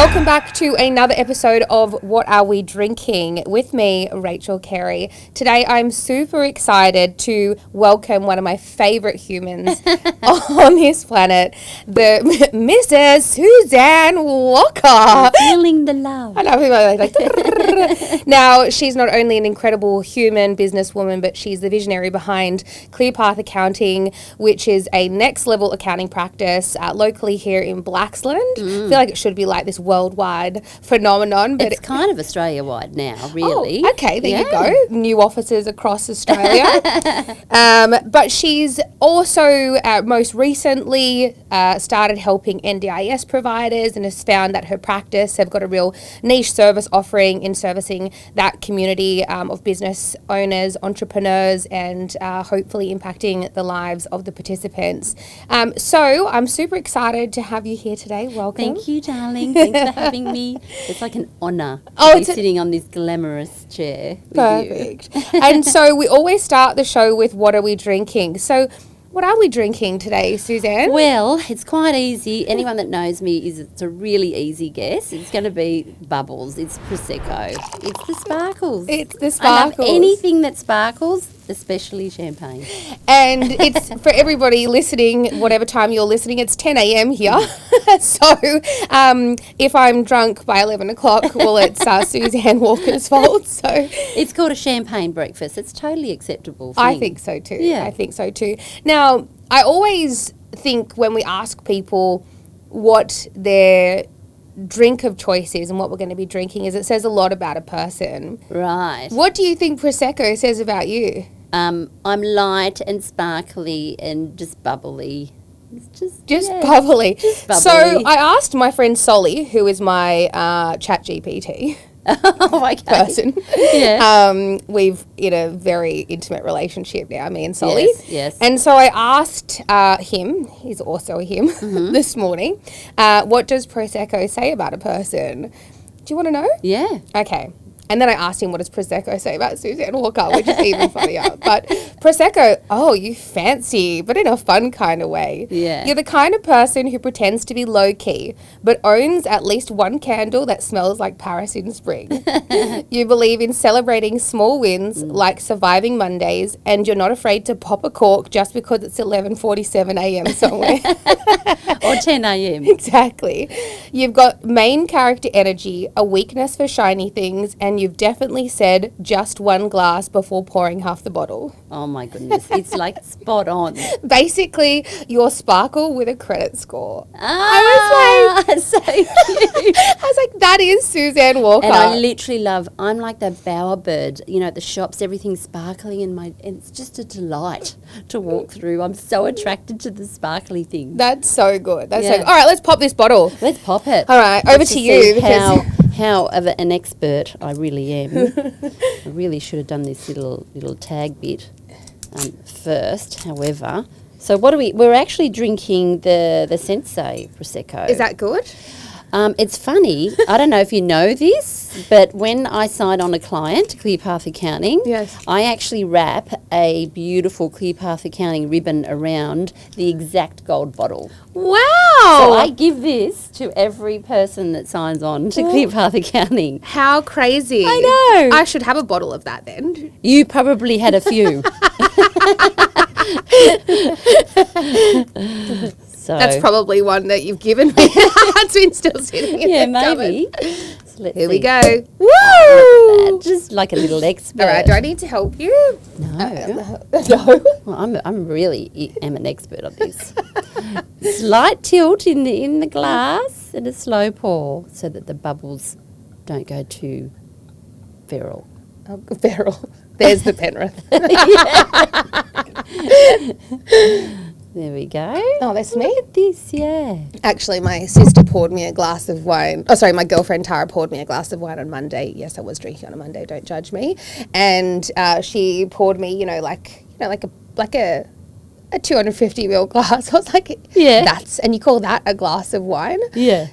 Welcome back to another episode of What Are We Drinking? With me, Rachel Carey. Today I'm super excited to welcome one of my favourite humans on this planet, the Mrs. Suzanne Walker. Feeling the love. I know, like Now, she's not only an incredible human businesswoman, but she's the visionary behind Clear Path Accounting, which is a next level accounting practice locally here in Blaxland. I feel like it should be like this worldwide phenomenon, but it's kind of Australia-wide now, really. Oh, okay, there you go. New offices across Australia. But she's also most recently started helping NDIS providers and has found that her practice have got a real niche service offering in servicing that community of business owners, entrepreneurs, and hopefully impacting the lives of the participants. So I'm super excited to have you here today. Welcome. Thank you, darling. Thanks for having me. It's like an honour to be sitting on this glamorous chair with Perfect. And so we always start the show with what are we drinking? So what are we drinking today, Suzanne? Well, it's quite easy. Anyone that knows me it's a really easy guess. It's going to be bubbles. It's Prosecco. It's the sparkles. It's the sparkles. I love anything that sparkles, especially champagne. And it's for everybody listening, whatever time you're listening, it's 10 a.m. here. So if I'm drunk by 11 o'clock, well, it's Suzanne Walker's fault. So it's called a champagne breakfast. It's totally acceptable thing. I think so too. Yeah. I think so too. Now, I always think when we ask people what their drink of choice is and what we're going to be drinking is it says a lot about a person. Right. What do you think Prosecco says about you? I'm light and sparkly and just bubbly. It's just bubbly. Just bubbly. So I asked my friend Solly, who is my chat GPT person. Yeah. We've in a very intimate relationship now, me and Solly. Yes. And so I asked him, he's also a him, this morning, what does Prosecco say about a person? Do you want to know? Yeah. Okay. And then I asked him, what does Prosecco say about Suzanne Walker, which is even funnier. But Prosecco, oh, you fancy, but in a fun kind of way. Yeah. You're the kind of person who pretends to be low-key, but owns at least one candle that smells like Paris in spring. You believe in celebrating small wins, like surviving Mondays, and you're not afraid to pop a cork just because it's 11:47 a.m. somewhere. Or 10 a.m. Exactly. You've got main character energy, a weakness for shiny things, and you've definitely said just one glass before pouring half the bottle. Oh my goodness, it's like spot on. Basically, your sparkle with a credit score. I was like, so cute. I was like, that is Suzanne Walker. And I literally love, I'm like the bowerbird, you know, at the shops, everything's sparkling and it's just a delight to walk through. I'm so attracted to the sparkly things. That's so good. That's so good. All right, let's pop this bottle. Let's pop it. All right, over to you. How of an expert I really am. I really should have done this little tag bit first, however. So we're actually drinking the Sensei Prosecco. Is that good? It's funny, I don't know if you know this, but when I sign on a client to Clear Path Accounting, yes, I actually wrap a beautiful Clear Path Accounting ribbon around the exact gold bottle. Wow! So I give this to every person that signs on to Clear Path Accounting. How crazy. I know. I should have a bottle of that then. You probably had a few. So that's probably one that you've given me. It's been still sitting in the maybe. So Here we go. Woo! Just like a little expert. All right, do I need to help you? No. No. Well, I'm really am an expert on this. Slight tilt in the glass and a slow pour so that the bubbles don't go too feral. Oh, feral. There's the Penrith. There we go. Oh, that's me? Look at this, yeah. Actually, my sister poured me a glass of wine. Oh, sorry, my girlfriend Tara poured me a glass of wine on Monday. Yes, I was drinking on a Monday. Don't judge me. And she poured me, like a 250 ml glass. I was like, yeah, and you call that a glass of wine? Yeah.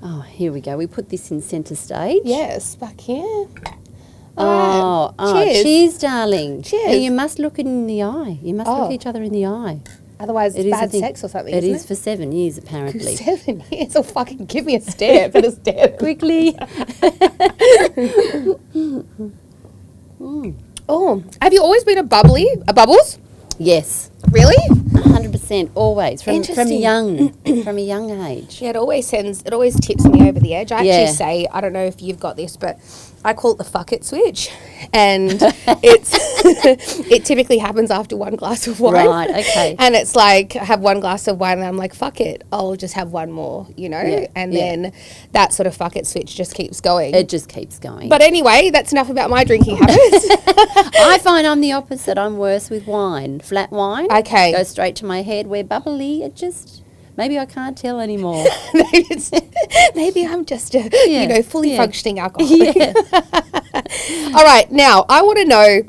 Oh, here we go. We put this in centre stage. Yes, back here. Oh, cheers. Cheers, darling. Cheers. Hey, you must look in the eye. You must look each other in the eye. Otherwise, It it's is, I bad think. sex or something, It isn't is for 7 years, apparently. 7 years? Oh, fucking give me a stare. Put a stare. Quickly. Oh, have you always been a bubbles? Yes. Really? 100%, always. From Interesting. from a young age. Yeah, it always tips me over the edge. I Yeah. actually say, I don't know if you've got this, but I call it the fuck it switch. And it typically happens after one glass of wine. Right, okay. And it's like, I have one glass of wine and I'm like, fuck it, I'll just have one more, you know? Yeah, And yeah. then that sort of fuck it switch just keeps going. It just keeps going. But anyway, that's enough about my drinking habits. I find I'm the opposite. I'm worse with wine. Flat wine. Okay. Goes straight to my head. Where bubbly, it just, maybe I can't tell anymore. Maybe I'm just a fully functioning alcoholic. Yeah. All right, now I want to know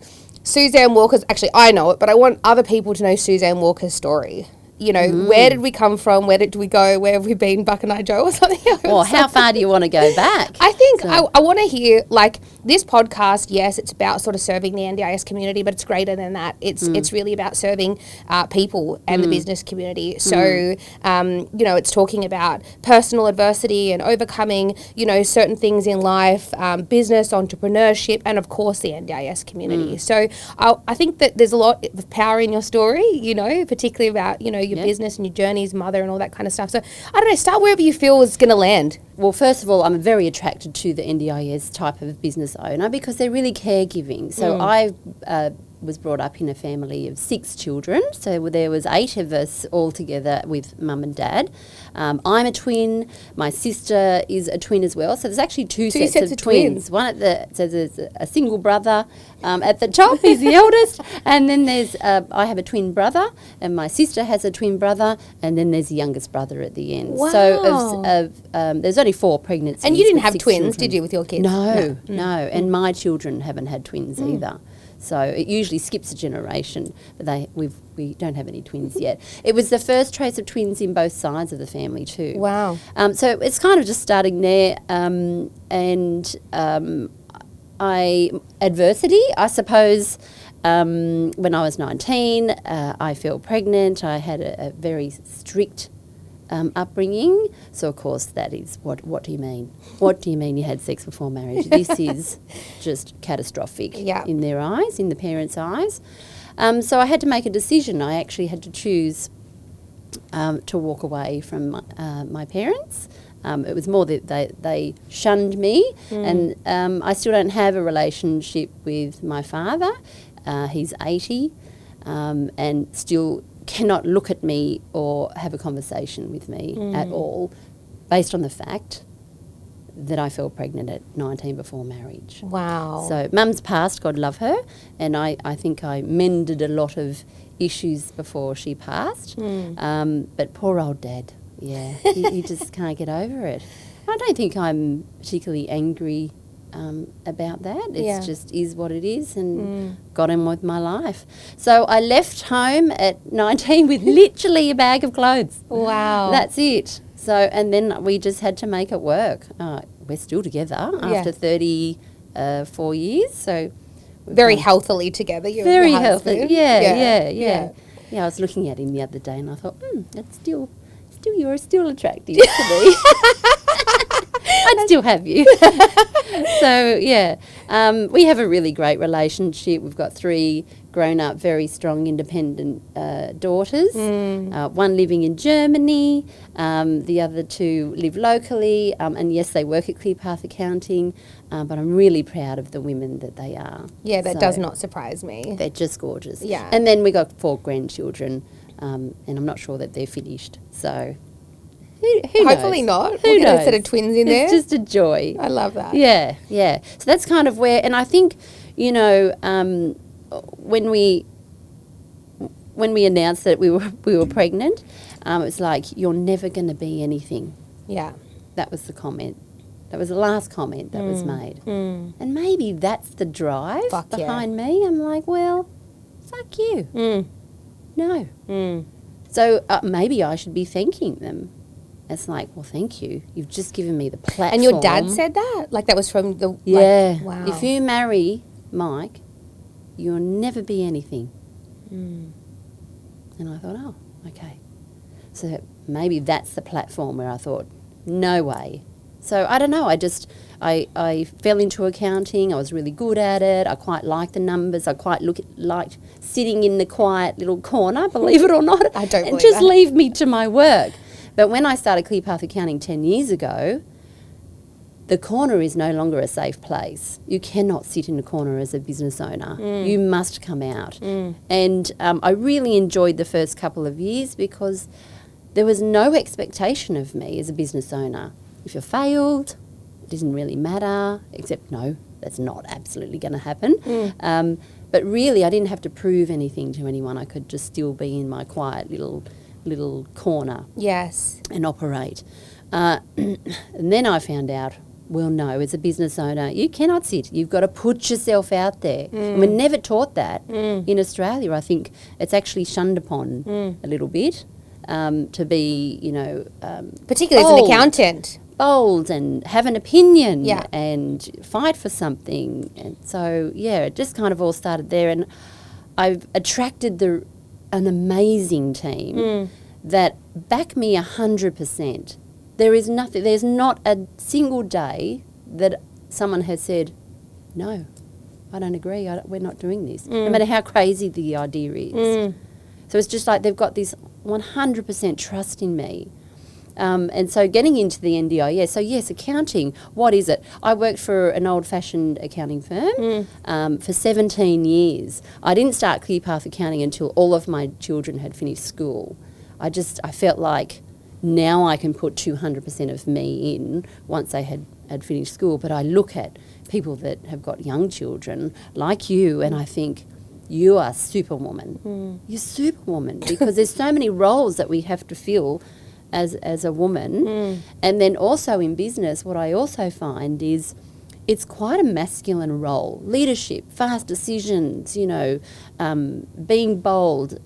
Suzanne Walker's. Actually, I know it, but I want other people to know Suzanne Walker's story. You know, where did we come from? Where did we go? Where have we been, Buck and I, Joe, or something? Well, how far do you want to go back? I think I want to hear, like, this podcast, yes, it's about sort of serving the NDIS community, but it's greater than that. It's really about serving people and the business community. So, you know, it's talking about personal adversity and overcoming, you know, certain things in life, business, entrepreneurship, and, of course, the NDIS community. So I think that there's a lot of power in your story, you know, particularly about, you know, your business and your journeys, mother and all that kind of stuff. So, I don't know, start wherever you feel is going to land. Well, first of all, I'm very attracted to the NDIS type of business owner because they're really caregiving. So I was brought up in a family of 6 children. So there was 8 of us all together with mum and dad. I'm a twin. My sister is a twin as well. So there's actually two sets of twins. One at the, so there's a single brother at the top. He's the eldest. And then there's, I have a twin brother and my sister has a twin brother. And then there's the youngest brother at the end. Wow. So there's only 4 pregnancies. And you didn't with have 6 twins, children. did you, with your kids? No. And my children haven't had twins either. So it usually skips a generation, but we don't have any twins yet. It was the first trace of twins in both sides of the family too. Wow. So it's kind of just starting there, adversity, I suppose. When I was 19, I fell pregnant. I had a very strict upbringing. So of course that is what do you mean? What do you mean you had sex before marriage? This is just catastrophic in their eyes, in the parents' eyes. So I had to make a decision. I actually had to choose to walk away from my parents. It was more that they shunned me, and I still don't have a relationship with my father. He's 80 and still cannot look at me or have a conversation with me at all, based on the fact that I fell pregnant at 19 before marriage. Wow. So mum's passed, God love her, and I think I mended a lot of issues before she passed. But poor old dad, he just can't get over it. I don't think I'm particularly angry about that. It's just is what it is, and got on with my life. So I left home at 19 with literally a bag of clothes. Wow. That's it. So, and then we just had to make it work. We're still together after 34 years. So very healthily together. Very your healthy. husband. Yeah. I was looking at him the other day and I thought, that's still you're still attractive to me. I'd still have you. So, we have a really great relationship. We've got 3 grown-up, very strong, independent daughters. One living in Germany, the other 2 live locally, and yes, they work at ClearPath Accounting, but I'm really proud of the women that they are. Yeah, that does not surprise me. They're just gorgeous. Yeah. And then we got 4 grandchildren, and I'm not sure that they're finished, so... Who Hopefully knows? not. Who We'll get knows? a set of twins in there. It's just a joy. I love that. Yeah. So that's kind of where, and I think, you know, when we announced that we were pregnant, it's like, you're never going to be anything. Yeah. That was the comment. That was the last comment that was made. And maybe that's the drive behind me. I'm like, well, fuck you. No. So maybe I should be thanking them. It's like, well, thank you. You've just given me the platform. And your dad said that? Like that was from the... Yeah. Wow. If you marry Mike, you'll never be anything. And I thought, oh, okay. So maybe that's the platform where I thought, no way. So I don't know, I fell into accounting. I was really good at it. I quite liked the numbers. I quite liked sitting in the quiet little corner, believe it or not. I don't and believe just that. leave me to my work. But when I started ClearPath Accounting 10 years ago, the corner is no longer a safe place. You cannot sit in a corner as a business owner. You must come out. And I really enjoyed the first couple of years because there was no expectation of me as a business owner. If you failed, it didn't really matter, except no, that's not absolutely going to happen. But really, I didn't have to prove anything to anyone. I could just still be in my quiet little corner. Yes. And operate. And then I found out, well, no, as a business owner, you cannot sit. You've got to put yourself out there. And we're never taught that in Australia. I think it's actually shunned upon a little bit to be, Particularly bold, as an accountant. bold and have an opinion Yeah. and fight for something. And so, it just kind of all started there. And I've attracted an amazing team that back me 100%. There's not a single day that someone has said, no, I don't agree, we're not doing this, no matter how crazy the idea is. So it's just like they've got this 100% trust in me. And so getting into the NDIS, so yes, accounting, what is it? I worked for an old-fashioned accounting firm for 17 years. I didn't start ClearPath Accounting until all of my children had finished school. I felt like now I can put 200% of me in once they had finished school. But I look at people that have got young children like you and I think, you are superwoman. You're superwoman because there's so many roles that we have to fill as a woman. And then also in business, what I also find is it's quite a masculine role. Leadership, fast decisions, being bold,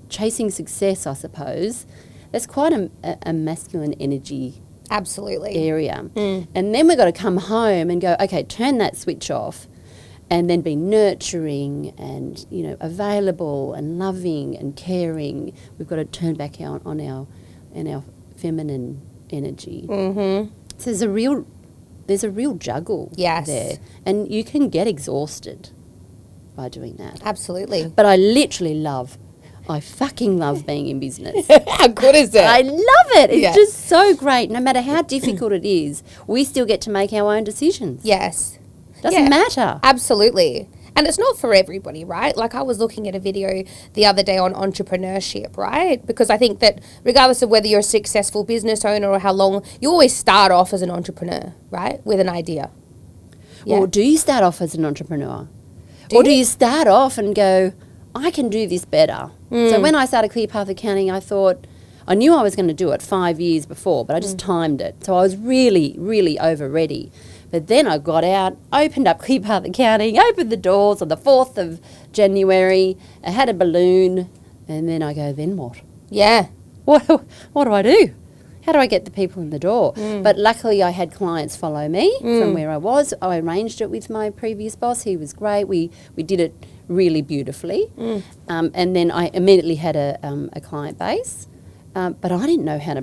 chasing success, I suppose. That's quite a masculine energy Absolutely. area. And then we've got to come home and go, okay, turn that switch off and then be nurturing and, available and loving and caring. We've got to turn back on our feminine energy. So there's a real juggle there. And you can get exhausted by doing that. Absolutely. But I fucking love being in business. How good is it? I love it. It's just so great. No matter how difficult it is, we still get to make our own decisions. Yes. Doesn't matter. Absolutely. And it's not for everybody, right? Like I was looking at a video the other day on entrepreneurship, right? Because I think that regardless of whether you're a successful business owner or how long, you always start off as an entrepreneur, right? With an idea. Yeah. Or do you start off as an entrepreneur? Or do you start off and go, I can do this better? So when I started ClearPath Accounting, I knew I was going to do it 5 years before, but I just timed it. So I was really, really over ready. But then I got out, opened up ClearPath Accounting, opened the doors on the 4th of January. I had a balloon, and then I go, then what? Yeah. What do I do? How do I get the people in the door? But luckily I had clients follow me from where I was. I arranged it with my previous boss. He was great. We did it really beautifully. And then I immediately had a client base. But I didn't know how to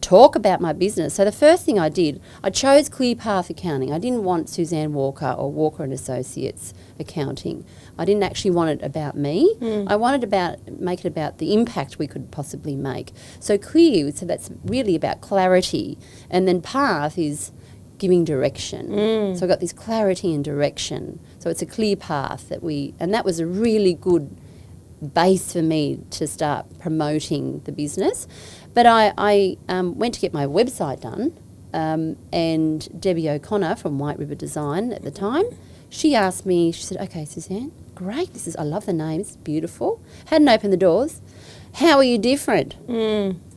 talk about my business. So the first thing I did, I chose ClearPath Accounting. I didn't want Suzanne Walker or Walker and Associates Accounting. I didn't actually want it about me. I wanted make it about the impact we could possibly make. So Clear, so that's really about clarity. And then Path is giving direction. So I got this clarity and direction. So it's a clear path and that was a really good base for me to start promoting the business. But I went to get my website done, and Debbie O'Connor from White River Design at the time, she asked me, she said, okay, Suzanne, great, I love the name, it's beautiful. Hadn't opened the doors. How are you different?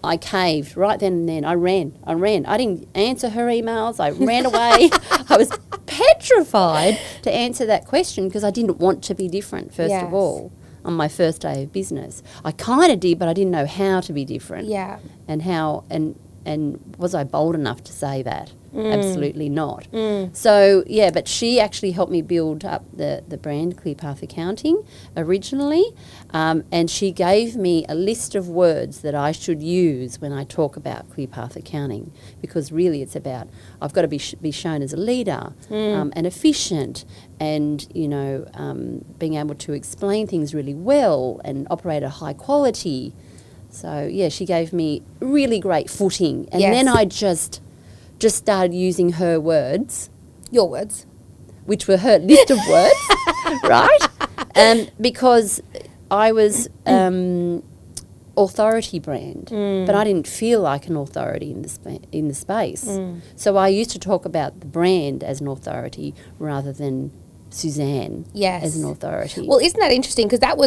I caved right then and then. I ran. I didn't answer her emails. I ran away. I was petrified to answer that question because I didn't want to be different, first of all. On my first day of business, I kind of did, but I didn't know how to be different. Yeah. And And was I bold enough to say that? Absolutely not. So, yeah, but she actually helped me build up the brand ClearPath Accounting originally, and she gave me a list of words that I should use when I talk about ClearPath Accounting, because really it's about I've got to be shown as a leader and efficient, and, you know, being able to explain things really well and operate at high quality. So, yeah, she gave me really great footing. And then I just started using her words. Your words. Which were her list of words, right? Because I was authority brand, but I didn't feel like an authority in the space. So I used to talk about the brand as an authority rather than Suzanne as an authority. Well, isn't that interesting? Because that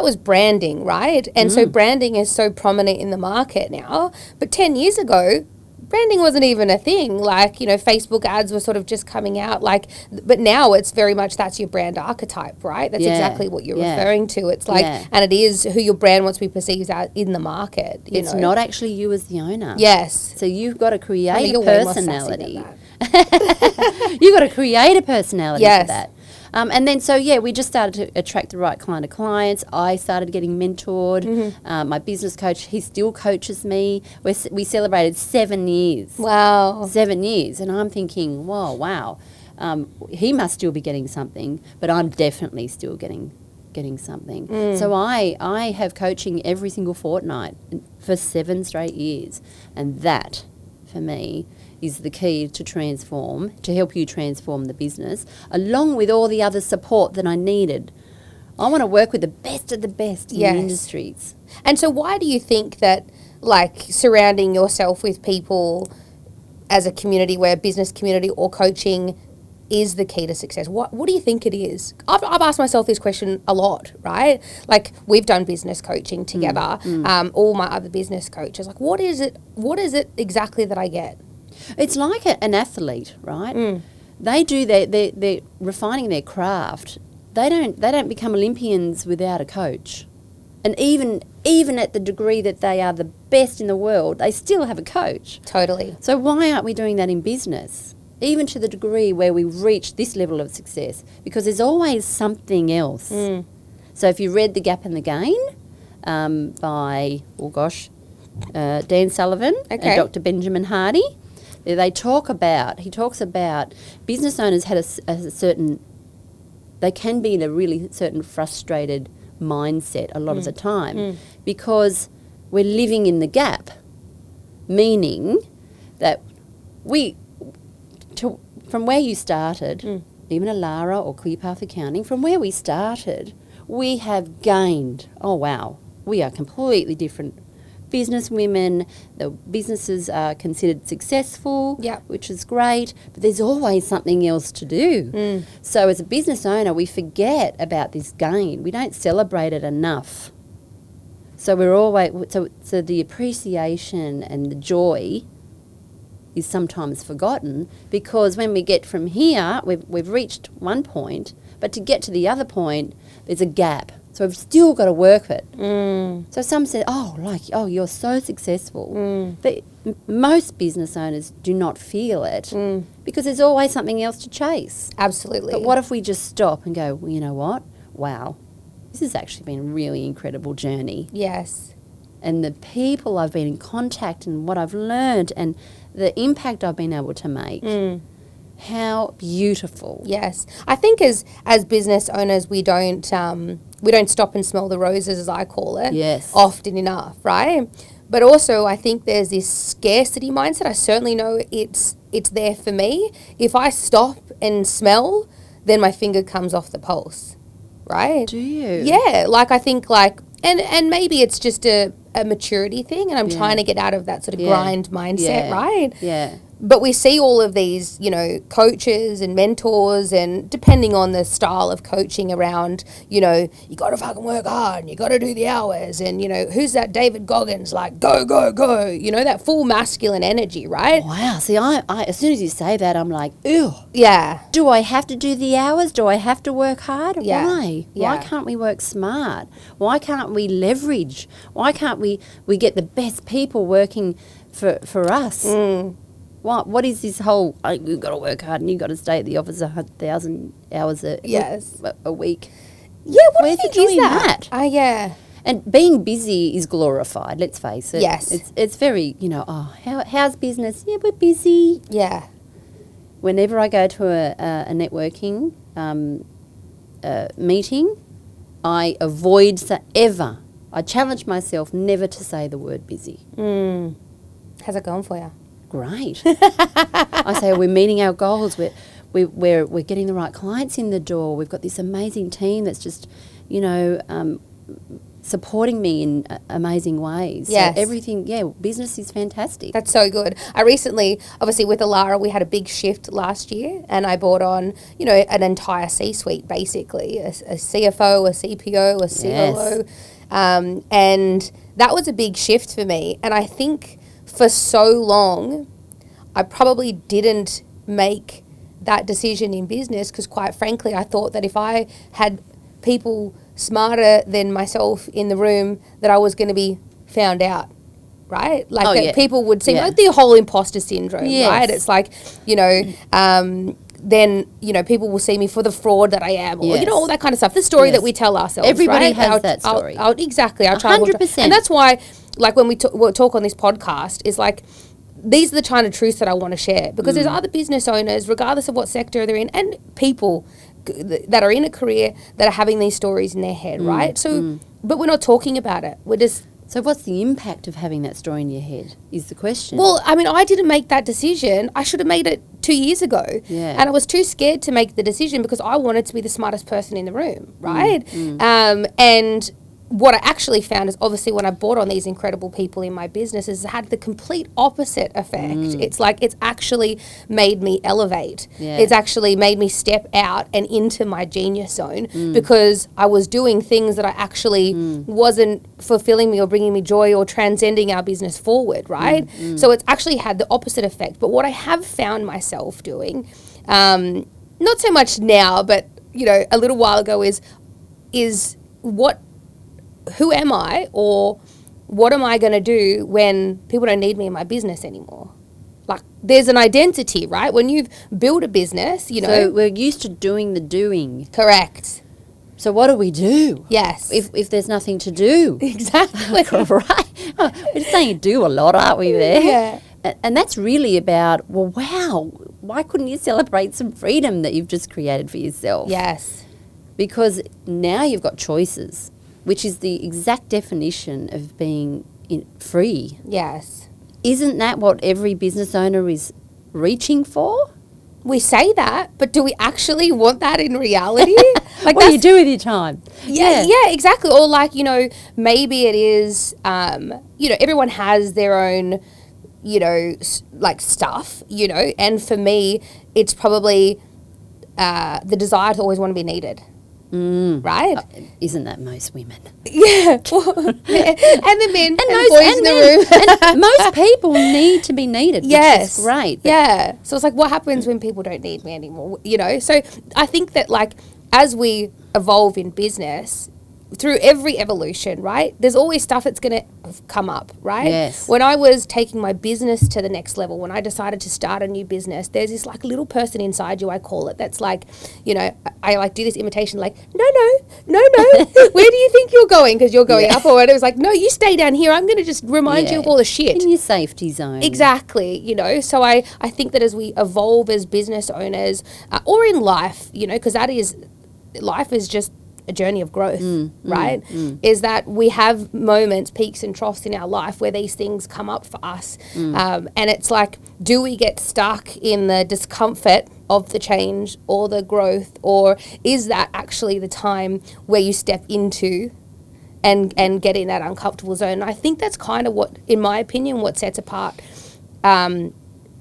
was branding, right? And so branding is so prominent in the market now. But 10 years ago, branding wasn't even a thing. Like, you know, Facebook ads were sort of just coming out. Like, but now it's very much that's your brand archetype, right? That's exactly what you're referring to. It's like, and it is who your brand wants to be perceived as in the market. It's not actually you as the owner. Yes. So you've got to create a personality. You've got to create a personality for that. And then, so, we just started to attract the right kind of clients. I started getting mentored. My business coach, he still coaches me. We celebrated 7 years. Wow. 7 years. And I'm thinking, wow. He must still be getting something, but I'm definitely still getting something. So I have coaching every single fortnight for 7 straight years. And that, for me, is the key to help you transform the business, along with all the other support that I needed. I want to work with the best of the best in the industries. And so why do you think that, like, surrounding yourself with people as a community, where business community or coaching is the key to success? What do you think it is? I've asked myself this question a lot, right? Like, we've done business coaching together, all my other business coaches. Like, what is it exactly that I get? It's like an athlete, right? They do they're refining their craft. They don't become Olympians without a coach. And even at the degree that they are the best in the world, they still have a coach. Totally. So why aren't we doing that in business? Even to the degree where we reach this level of success, because there's always something else. So if you read The Gap and the Gain by, Dan Sullivan and Dr. Benjamin Hardy, he talks about business owners had a certain, they can be in a really certain frustrated mindset a lot of the time because we're living in the gap, meaning that from where you started, even Alara or ClearPath Accounting, from where we started, we have gained, we are completely different business women. The businesses are considered successful, which is great, but there's always something else to do. So as a business owner, we forget about this gain. We don't celebrate it enough. So we're always so the appreciation and the joy is sometimes forgotten, because when we get from here, we've reached one point, but to get to the other point, there's a gap. So we've still got to work it. So some say, you're so successful. But most business owners do not feel it because there's always something else to chase. Absolutely. But what if we just stop and go, well, you know what? Wow, this has actually been a really incredible journey. Yes. And the people I've been in contact and what I've learned and the impact I've been able to make. How beautiful. Yes. I think as business owners, we don't stop and smell the roses, as I call it. Yes. Often enough, right? But also, I think there's this scarcity mindset. I certainly know it's there for me. If I stop and smell, then my finger comes off the pulse, right? Do you? Yeah. Like, I think, like, and maybe it's just a maturity thing, and I'm trying to get out of that sort of grind mindset, right? Yeah. But we see all of these, coaches and mentors, and depending on the style of coaching around, you got to fucking work hard and you got to do the hours. And, who's that David Goggins, like, go, go, go, that full masculine energy, right? Wow. See, I as soon as you say that, I'm like, ew. Yeah. Do I have to do the hours? Do I have to work hard? Yeah. Why? Yeah. Why can't we work smart? Why can't we leverage? Why can't we get the best people working for us. What is this whole, you've got to work hard and you've got to stay at the office 1,000 hours a week? Yeah, what Where's do you the think joy is in that? Yeah. And being busy is glorified, let's face it. Yes. It's very, how's business? Yeah, we're busy. Yeah. Whenever I go to a networking meeting, I avoid I challenge myself never to say the word busy. How's it going for you? Great. I say we're meeting our goals. We're getting the right clients in the door. We've got this amazing team that's just, supporting me in amazing ways. Yes. So everything, business is fantastic. That's so good. I recently, obviously with Alara, we had a big shift last year and I brought on, an entire C-suite basically, a CFO, a CPO, a COO. Yes. And that was a big shift for me. And I think for so long, I probably didn't make that decision in business because quite frankly, I thought that if I had people smarter than myself in the room that I was going to be found out, right? Like people would see like the whole imposter syndrome, right? It's like, then, people will see me for the fraud that I am or, all that kind of stuff. The story that we tell ourselves, everybody right? has that story. Exactly. Our 100%. And that's why, like when we talk on this podcast is like, these are the kind of truths that I want to share because there's other business owners, regardless of what sector they're in, and people that are in a career that are having these stories in their head, right? So, but we're not talking about it. We're just... So what's the impact of having that story in your head is the question. Well, I mean, I didn't make that decision. I should have made it 2 years ago. Yeah. And I was too scared to make the decision because I wanted to be the smartest person in the room, right? And what I actually found is obviously when I brought on these incredible people in my business is it had the complete opposite effect. It's like it's actually made me elevate. Yeah. It's actually made me step out and into my genius zone because I was doing things that I actually wasn't fulfilling me or bringing me joy or transcending our business forward, right? So it's actually had the opposite effect. But what I have found myself doing, not so much now, but a little while ago is who am I or what am I going to do when people don't need me in my business anymore? Like there's an identity, right? When you've built a business, So we're used to doing the doing. Correct. So what do we do? Yes. If there's nothing to do. Exactly. Right. We're saying do a lot, aren't we there? Yeah. And that's really about, wow, why couldn't you celebrate some freedom that you've just created for yourself? Yes. Because now you've got choices, which is the exact definition of being free. Yes. Isn't that what every business owner is reaching for? We say that, but do we actually want that in reality? Like what do you do with your time? Yeah, exactly. Or like, maybe it is, everyone has their own, like stuff, and for me, it's probably the desire to always want to be needed. Right? Isn't that most women? Yeah. And the men and the boys in the room. And most people need to be needed, which is great. Yeah. So it's like, what happens when people don't need me anymore? So I think that like as we evolve in business, through every evolution, right, there's always stuff that's going to come up, right? Yes. When I was taking my business to the next level, when I decided to start a new business, there's this like little person inside you, I call it, that's like, I like do this imitation like, no, where do you think you're going? Because you're going up or whatever. It was like, no, you stay down here. I'm going to just remind you of all the shit. In your safety zone. Exactly, So I think that as we evolve as business owners or in life, because life is just a journey of growth, right? Is that we have moments, peaks and troughs in our life where these things come up for us. And it's like, do we get stuck in the discomfort of the change or the growth, or is that actually the time where you step into and get in that uncomfortable zone? And I think that's kind of what, in my opinion, what sets apart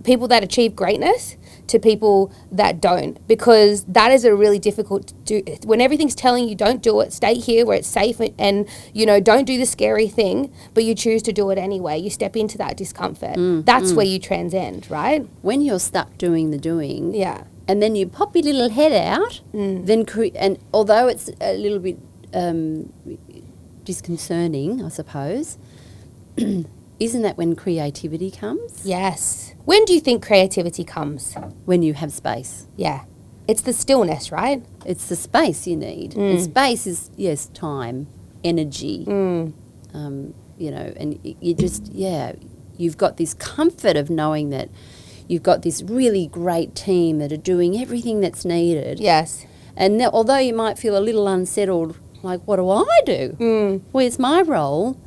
people that achieve greatness to people that don't, because that is a really difficult to do. When everything's telling you don't do it, stay here where it's safe and don't do the scary thing, but you choose to do it anyway. You step into that discomfort. That's where you transcend, right? When you're stuck doing the doing, yeah, and then you pop your little head out, then and although it's a little bit disconcerting, I suppose, isn't that when creativity comes? Yes. When do you think creativity comes? When you have space. Yeah. It's the stillness, right? It's the space you need. And space is, yes, time, energy, you know, and you just, you've got this comfort of knowing that you've got this really great team that are doing everything that's needed. Yes. And although you might feel a little unsettled, like, what do I do? Where's my role?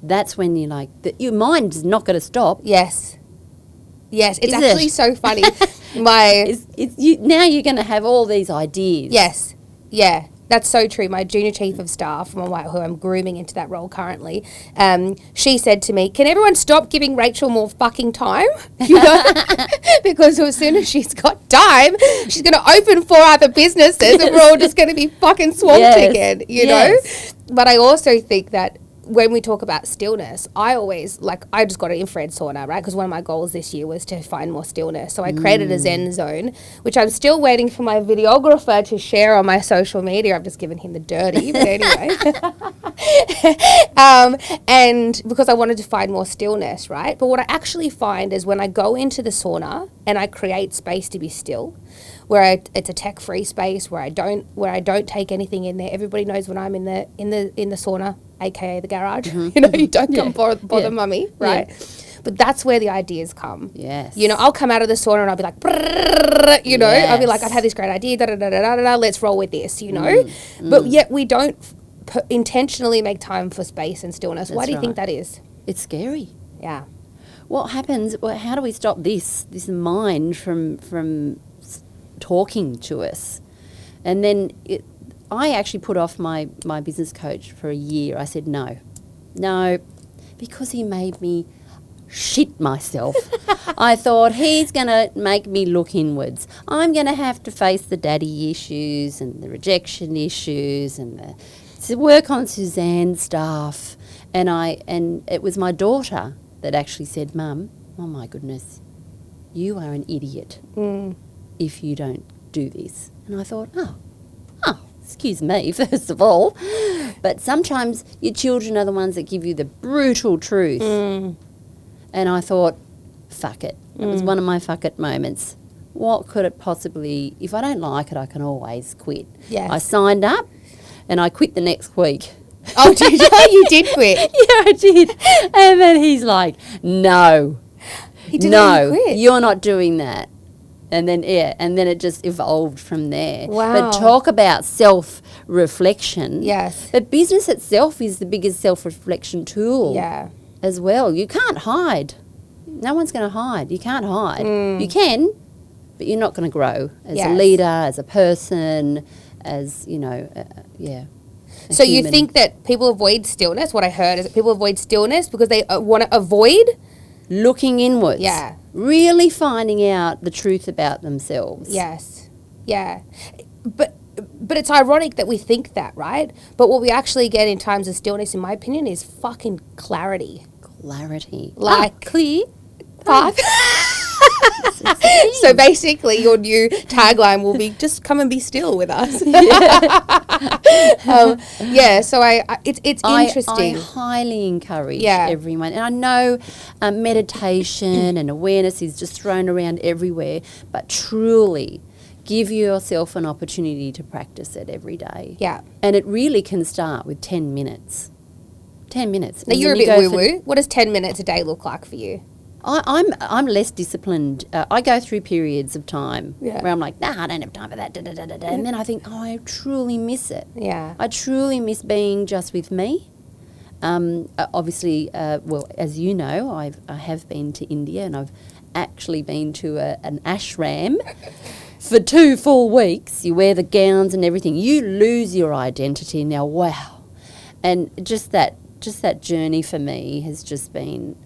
That's when you're like, your mind is not going to stop. Yes. Yes, it's Is actually it? so funny. Now you're going to have all these ideas. Yes. Yeah. That's so true. My junior chief of staff, who I'm grooming into that role currently, she said to me, "Can everyone stop giving Rachel more fucking time?" You know, because as soon as she's got time, she's going to open 4 other businesses, and we're all just going to be fucking swamped again. You know. But I also think that when we talk about stillness, I just got an infrared sauna, right? Because one of my goals this year was to find more stillness. So I created a Zen zone, which I'm still waiting for my videographer to share on my social media. I've just given him the dirty, but anyway. And because I wanted to find more stillness, right? But what I actually find is when I go into the sauna and I create space to be still, it's a tech-free space where I don't take anything in there. Everybody knows when I'm in the sauna, aka the garage. You know, you don't come bother mummy, right? But that's where the ideas come. Yes. You know, I'll come out of the sauna and I'll be like, you know, I'll be like, I've had this great idea, let's roll with this, you know. But yet we don't intentionally make time for space and stillness. Why do you think that is? It's scary. Yeah. What happens? How do we stop this mind from talking to us? And then I actually put off my business coach for a year. I said no, because he made me shit myself. I thought he's going to make me look inwards. I'm going to have to face the daddy issues and the rejection issues and to work on Suzanne's stuff. And it was my daughter that actually said, "Mum, oh my goodness, you are an idiot if you don't do this." And I thought, oh, excuse me, first of all. But sometimes your children are the ones that give you the brutal truth. And I thought, fuck it. It was one of my fuck it moments. What could it possibly, if I don't like it, I can always quit. Yes. I signed up and I quit the next week. Oh, did you? You did quit? Yeah, I did. And then he's like, no, He didn't quit. you're not doing that. And then, it just evolved from there. Wow. But talk about self-reflection. Yes. But business itself is the biggest self-reflection tool. Yeah. As well. You can't hide. No one's going to hide. You can't hide. You can, but you're not going to grow as a leader, as a person, as, you know, So you think that people avoid stillness? What I heard is that people avoid stillness because they want to avoid looking inwards. Yeah. Really finding out the truth about themselves. Yes. Yeah. But it's ironic that we think that, right? But what we actually get in times of stillness, in my opinion, is fucking clarity. Clarity. Like clear path. So basically your new tagline will be, just come and be still with us. So it's interesting. I highly encourage everyone. And I know meditation and awareness is just thrown around everywhere, but truly give yourself an opportunity to practice it every day. Yeah. And it really can start with 10 minutes. 10 minutes. Now you're a bit woo-woo. What does 10 minutes a day look like for you? I'm less disciplined. I go through periods of time where I'm like, I don't have time for that. And then I think, I truly miss it. Yeah. I truly miss being just with me. Obviously, as you know, I have been to India and I've actually been to an ashram for 2 full weeks. You wear the gowns and everything. You lose your identity. Now, wow. And just that journey for me has just been,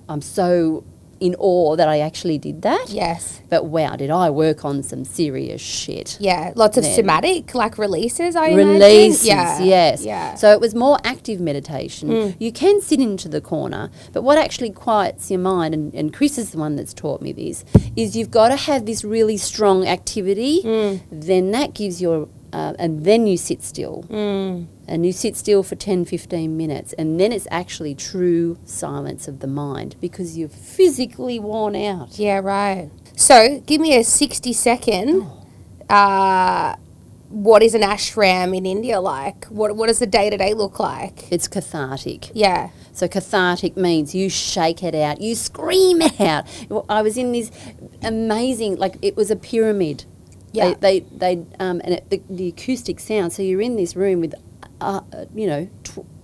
I'm so in awe that I actually did that. Yes. But wow, did I work on some serious shit. Yeah, lots of somatic, like releases, I imagine. Releases, yeah. yes. Yeah. So it was more active meditation. You can sit into the corner, but what actually quiets your mind, and Chris is the one that's taught me this, is you've got to have this really strong activity, then that gives your, and then you sit still. And And you sit still for 10, 15 minutes, and then it's actually true silence of the mind because you're physically worn out. Yeah, right. So give me a 60-second. What is an ashram in India like? What does the day-to-day look like? It's cathartic. Yeah. So cathartic means you shake it out, you scream it out. I was in this amazing, like it was a pyramid. Yeah. The acoustic sound. So you're in this room with,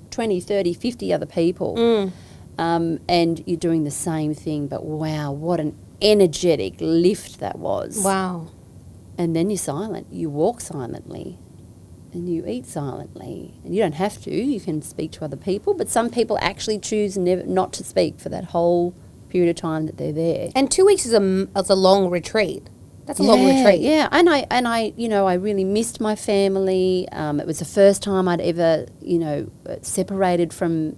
20, 30, 50 other people, and you're doing the same thing. But wow, what an energetic lift that was. Wow. And then you're silent. You walk silently. And you eat silently. And you don't have to. You can speak to other people. But some people actually choose not to speak for that whole period of time that they're there. And 2 weeks is a long retreat. That's a long retreat. Yeah, and I really missed my family. It was the first time I'd ever, separated from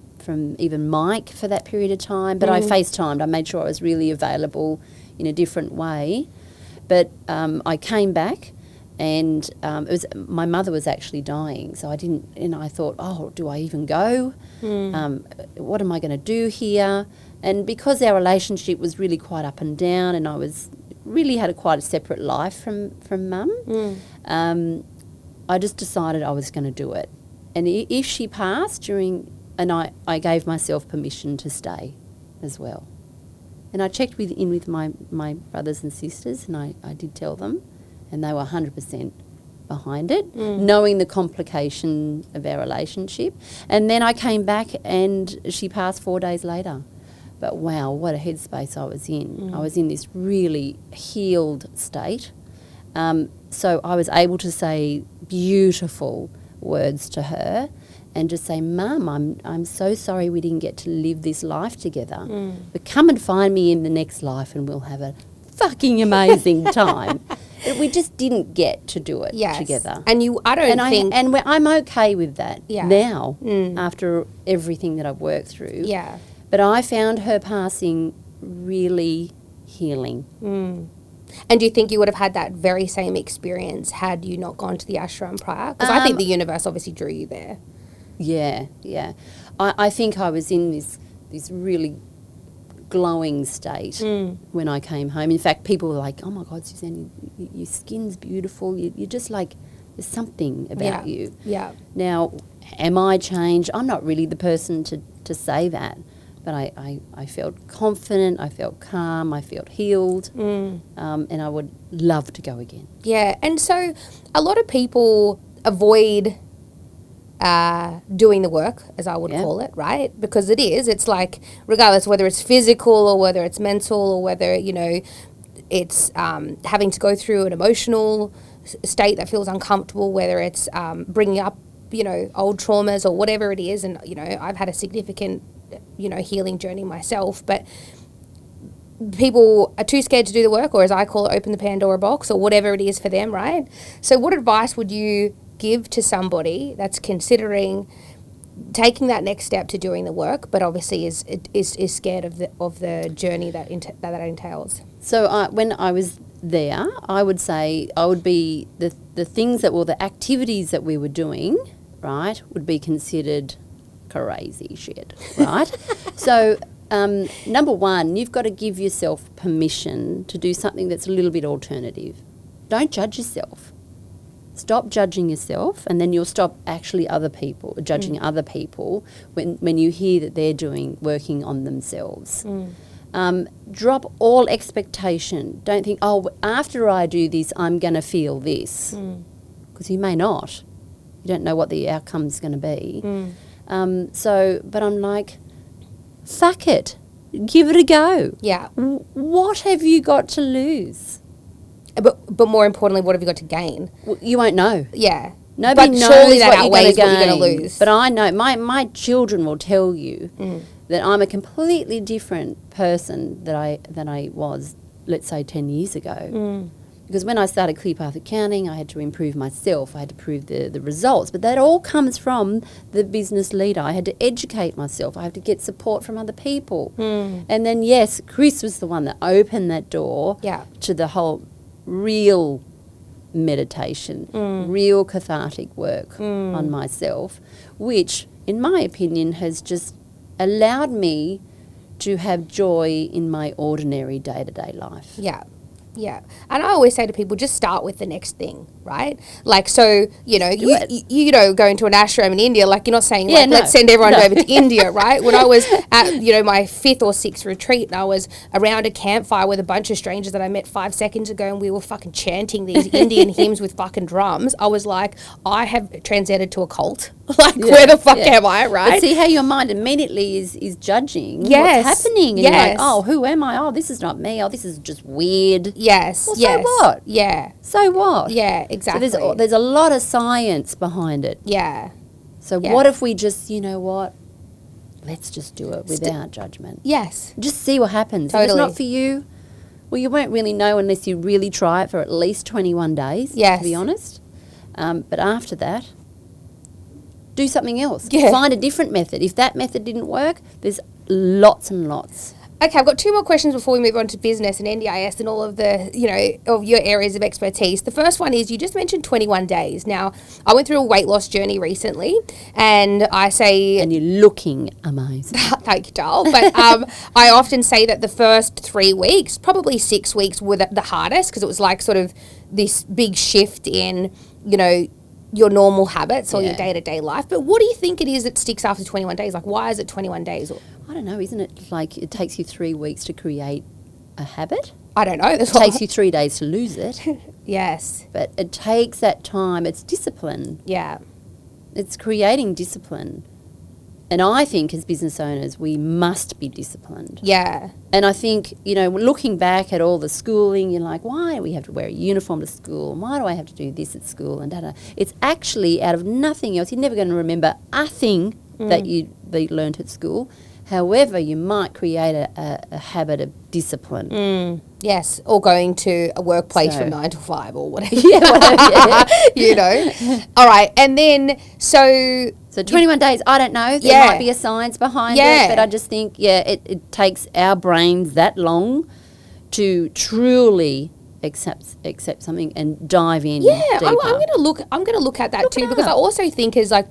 even Mike for that period of time. But I FaceTimed. I made sure I was really available in a different way. But I came back. And my mother was actually dying, so I thought, oh, do I even go? What am I going to do here? And because our relationship was really quite up and down, and I was really had quite a separate life from Mum, I just decided I was going to do it. And if she passed and I gave myself permission to stay as well. And I checked in with my brothers and sisters, and I did tell them. And they were 100% behind it, knowing the complication of our relationship. And then I came back and she passed 4 days later. But wow, what a headspace I was in. I was in this really healed state. So I was able to say beautiful words to her and just say, Mum, I'm so sorry we didn't get to live this life together. But come and find me in the next life and we'll have a fucking amazing time. But we just didn't get to do it together. And I'm okay with that now, after everything that I've worked through. Yeah. But I found her passing really healing. And do you think you would have had that very same experience had you not gone to the ashram prior? Because I think the universe obviously drew you there. Yeah. I think I was in this really glowing state when I came home. In fact, people were like, oh my God, Suzanne, your skin's beautiful. You're just like, there's something about you. Yeah. Now, am I changed? I'm not really the person to say that. But I felt confident, I felt calm, I felt healed, and I would love to go again. Yeah, and so a lot of people avoid doing the work, as I would call it, right? Because it's like, regardless whether it's physical or whether it's mental or whether, it's having to go through an emotional state that feels uncomfortable, whether it's bringing up, old traumas or whatever it is. And, I've had a significant, healing journey myself, but people are too scared to do the work, or as I call it, open the Pandora box or whatever it is for them, right? So what advice would you give to somebody that's considering taking that next step to doing the work, but obviously is scared of the journey that entails? So when I was there, I would say the things that were the activities that we were doing, right, would be considered crazy shit, right? So number one, you've got to give yourself permission to do something that's a little bit alternative. Don't judge yourself. Stop judging yourself, and then you'll stop actually judging other people when you hear that they're working on themselves. Drop all expectation. Don't think, oh, after I do this, I'm going to feel this. Because you may not. You don't know what the outcome's going to be. But I'm like, fuck it. Give it a go. Yeah. What have you got to lose? But more importantly, what have you got to gain? Well, you won't know. Yeah. Nobody knows surely that what outweighs you're what you're going going to lose. But I know, my children will tell you that I'm a completely different person than I was, let's say, 10 years ago. Because when I started ClearPath Accounting, I had to improve myself. I had to prove the results. But that all comes from the business leader. I had to educate myself. I had to get support from other people. And then, yes, Chris was the one that opened that door to the whole real meditation, real cathartic work on myself, which, in my opinion, has just allowed me to have joy in my ordinary day-to-day life. Yeah. Yeah. And I always say to people, just start with the next thing, right? Like, so, you know, you know, going to an ashram in India, like you're not saying, let's send everyone over to India, right? When I was at, you know, my 5th or 6th retreat, and I was around a campfire with a bunch of strangers that I met 5 seconds ago, and we were fucking chanting these Indian hymns with fucking drums. I was like, I have transcended to a cult. Like, where the fuck am I, right? But see how your mind immediately is judging what's happening. And you're like, oh, who am I? Oh, this is not me. Oh, this is just weird. Yes. Well, so what? Yeah. So what? Yeah, exactly. So there's a lot of science behind it. Yeah. So what if we just, you know what? Let's just do it without judgment. Yes. Just see what happens. Totally. If it's not for you, well, you won't really know unless you really try it for at least 21 days, to be honest. But after that, do something else. Yeah. Find a different method. If that method didn't work, there's lots and lots. Okay, I've got 2 more questions before we move on to business and NDIS and all of the, you know, of your areas of expertise. The first one is, you just mentioned 21 days. Now, I went through a weight loss journey recently, and I say... And you're looking amazing. Thank you, doll. But I often say that the first 3 weeks, probably 6 weeks, were the hardest, because it was like sort of this big shift in, you know, your normal habits or your day-to-day life. But what do you think it is that sticks after 21 days? Like, why is it 21 days? I don't know. Isn't it like it takes you 3 weeks to create a habit? I don't know. It takes you 3 days to lose it. Yes. But it takes that time. It's discipline. Yeah. It's creating discipline. And I think as business owners, we must be disciplined. Yeah. And I think, you know, looking back at all the schooling, you're like, why do we have to wear a uniform to school? And why do I have to do this at school? And da-da. It's actually out of nothing else. You're never going to remember a thing that you learnt at school. However, you might create a habit of discipline. Yes, or going to a workplace from 9 to 5 or whatever. You know. All right, and then so 21 days, I don't know. There might be a science behind it, but I just think, it takes our brains that long to truly accept something and dive in deeper. I'm gonna look at that too, because I also think is like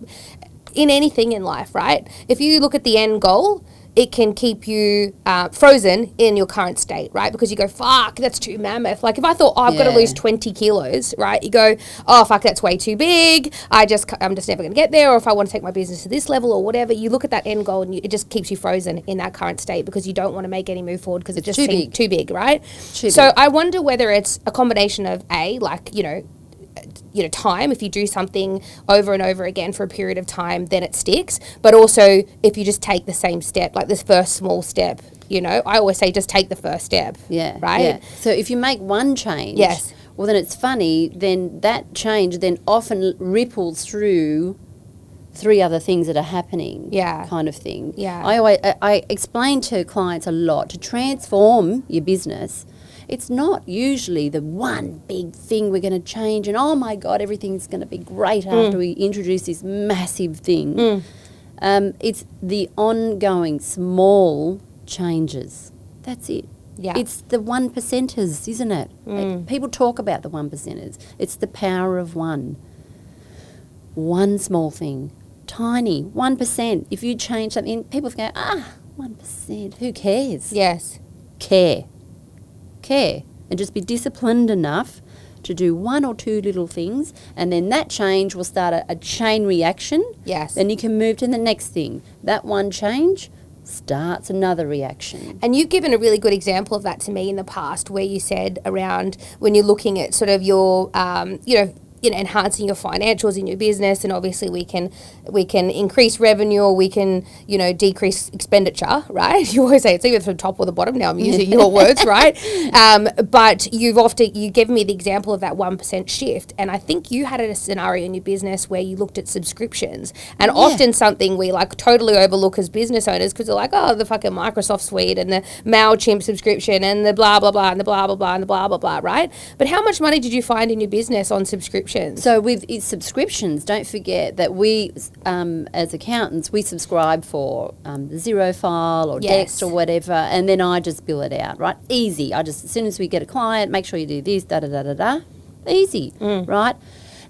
in anything in life, right? If you look at the end goal, it can keep you frozen in your current state, right? Because you go, fuck, that's too mammoth. Like if I thought, I've got to lose 20 kilos, right? You go, oh, fuck, that's way too big. I'm just never going to get there. Or if I want to take my business to this level or whatever, you look at that end goal and it just keeps you frozen in that current state because you don't want to make any move forward because it just seems too big, right? So I wonder whether it's a combination of time. If you do something over and over again for a period of time, then it sticks. But also, if you just take the same step, like this first small step, you know, I always say just take the first step. Yeah. Right? Yeah. So if you make one change, well, then it's funny, then that change then often ripples through 3 other things that are happening, kind of thing. Yeah. I explain to clients a lot, to transform your business, it's not usually the one big thing we're going to change and, oh, my God, everything's going to be great after we introduce this massive thing. It's the ongoing small changes. That's it. Yeah. It's the 1%ers, isn't it? Like, people talk about the 1%ers. It's the power of one. One small thing, tiny, 1%. If you change something, people go, 1%, who cares? Yes. Care and just be disciplined enough to do 1 or 2 little things, and then that change will start a chain reaction. Yes. Then you can move to the next thing. That one change starts another reaction. And you've given a really good example of that to me in the past, where you said around when you're looking at sort of your enhancing your financials in your business, and obviously we can increase revenue, or we can decrease expenditure, right? You always say it's either the top or the bottom. Now I'm using your words, right? But you gave me the example of that 1% shift, and I think you had a scenario in your business where you looked at subscriptions, and often something we like totally overlook as business owners because they're like, oh, the fucking Microsoft suite and the MailChimp subscription and the blah blah blah and the blah blah blah and the blah blah blah, right? But how much money did you find in your business on subscriptions? So with subscriptions, don't forget that we, as accountants, we subscribe for the Zero File or Dext or whatever, and then I just bill it out, right? Easy. As soon as we get a client, make sure you do this, da-da-da-da-da. Easy, right?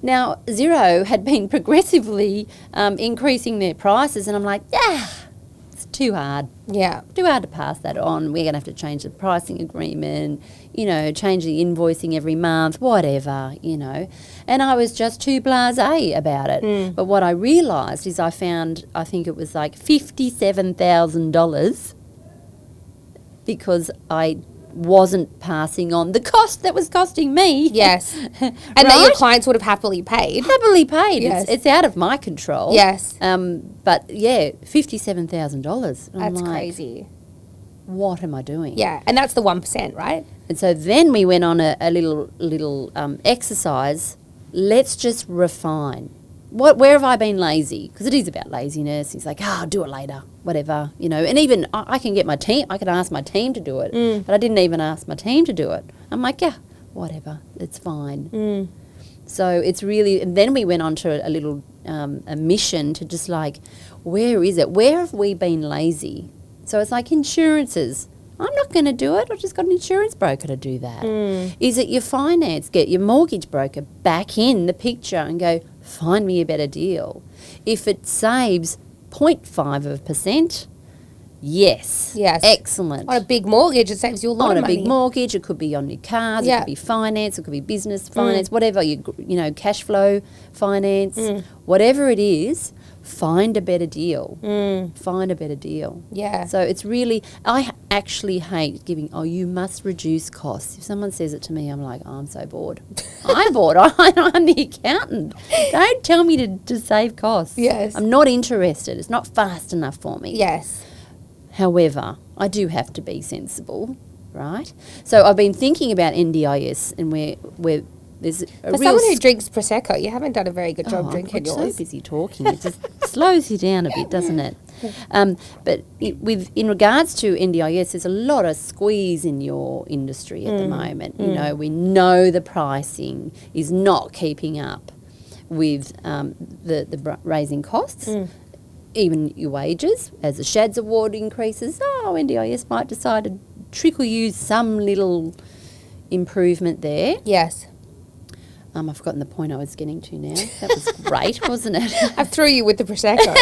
Now, Xero had been progressively increasing their prices, and I'm like, it's too hard. Yeah. Too hard to pass that on. We're going to have to change the pricing agreement, change the invoicing every month, whatever, And I was just too blasé about it. But what I realised is I think it was like $57,000 because I wasn't passing on the cost that was costing me. Yes. And that your clients would have happily paid. Happily paid. Yes. It's out of my control. Yes. But yeah, $57,000. That's crazy. What am I doing? Yeah, and that's the 1%, right? And so then we went on a little exercise. Let's just refine. Where have I been lazy? Because it is about laziness. It's like, I'll do it later, whatever, And even I can get my team, I can ask my team to do it, but I didn't even ask my team to do it. I'm like, whatever, it's fine. So it's really, and then we went on to a little a mission to just like, where is it? Where have we been lazy? So it's like insurances. I'm not going to do it. I've just got an insurance broker to do that. Is it your finance? Get your mortgage broker back in the picture and go, find me a better deal. If it saves 0.5%, yes. Excellent. On a big mortgage, it saves you a lot of money. On a big mortgage, it could be on your cars, it could be finance, it could be business finance, whatever, cash flow finance, whatever it is. Find a better deal. Find a better deal. Yeah. So it's really, I actually hate giving, you must reduce costs. If someone says it to me, I'm like, I'm so bored. I'm bored. I'm the accountant. Don't tell me to save costs. Yes. I'm not interested. It's not fast enough for me. Yes. However, I do have to be sensible, right? So I've been thinking about NDIS and where there's a For someone who drinks Prosecco, you haven't done a very good job drinking yours. I'm so busy talking. It just slows you down a bit, doesn't it? But in regards to NDIS, there's a lot of squeeze in your industry at the moment. We know the pricing is not keeping up with the raising costs. Even your wages, as the SHADS award increases, NDIS might decide to trickle you some little improvement there. Yes. I've forgotten the point I was getting to now. That was great, wasn't it? I threw you with the Prosecco.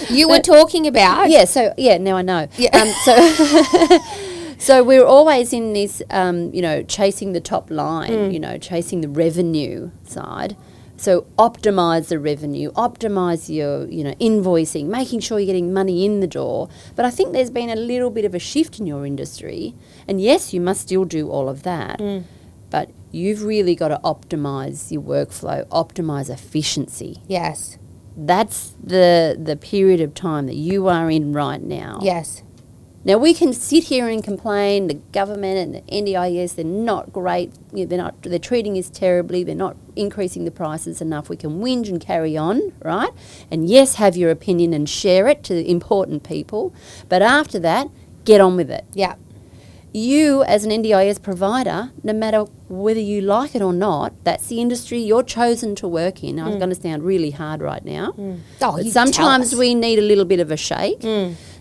You were talking about... now I know. Yeah. So we're always in this, chasing the top line, chasing the revenue side. So optimise the revenue, optimise your, invoicing, making sure you're getting money in the door. But I think there's been a little bit of a shift in your industry. And yes, you must still do all of that. But you've really got to optimise your workflow, optimise efficiency. Yes. That's the period of time that you are in right now. Yes. Now, we can sit here and complain, the government and the NDIS, they're not great, they're treating us terribly, they're not increasing the prices enough. We can whinge and carry on, right? And yes, have your opinion and share it to important people. But after that, get on with it. Yeah. You, as an NDIS provider, no matter whether you like it or not, that's the industry you're chosen to work in. I'm going to sound really hard right now. But sometimes we need a little bit of a shake.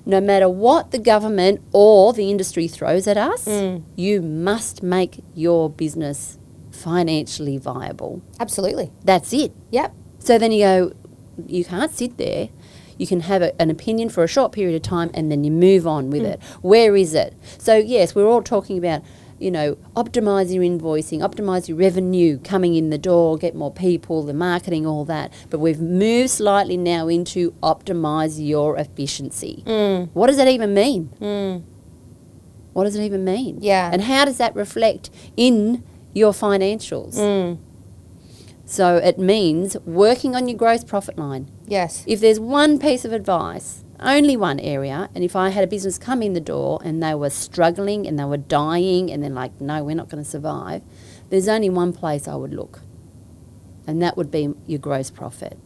No matter what the government or the industry throws at us, you must make your business financially viable. Absolutely. That's it. Yep. So then you go, you can't sit there. You can have an opinion for a short period of time and then you move on with it. Where is it? So, yes, we're all talking about, optimise your invoicing, optimise your revenue coming in the door, get more people, the marketing, all that. But we've moved slightly now into optimise your efficiency. What does that even mean? What does it even mean? Yeah. And how does that reflect in your financials? So it means working on your gross profit line. Yes. If there's one piece of advice, only one area, and if I had a business come in the door and they were struggling and they were dying and they're like, no, we're not going to survive, there's only one place I would look, and that would be your gross profit.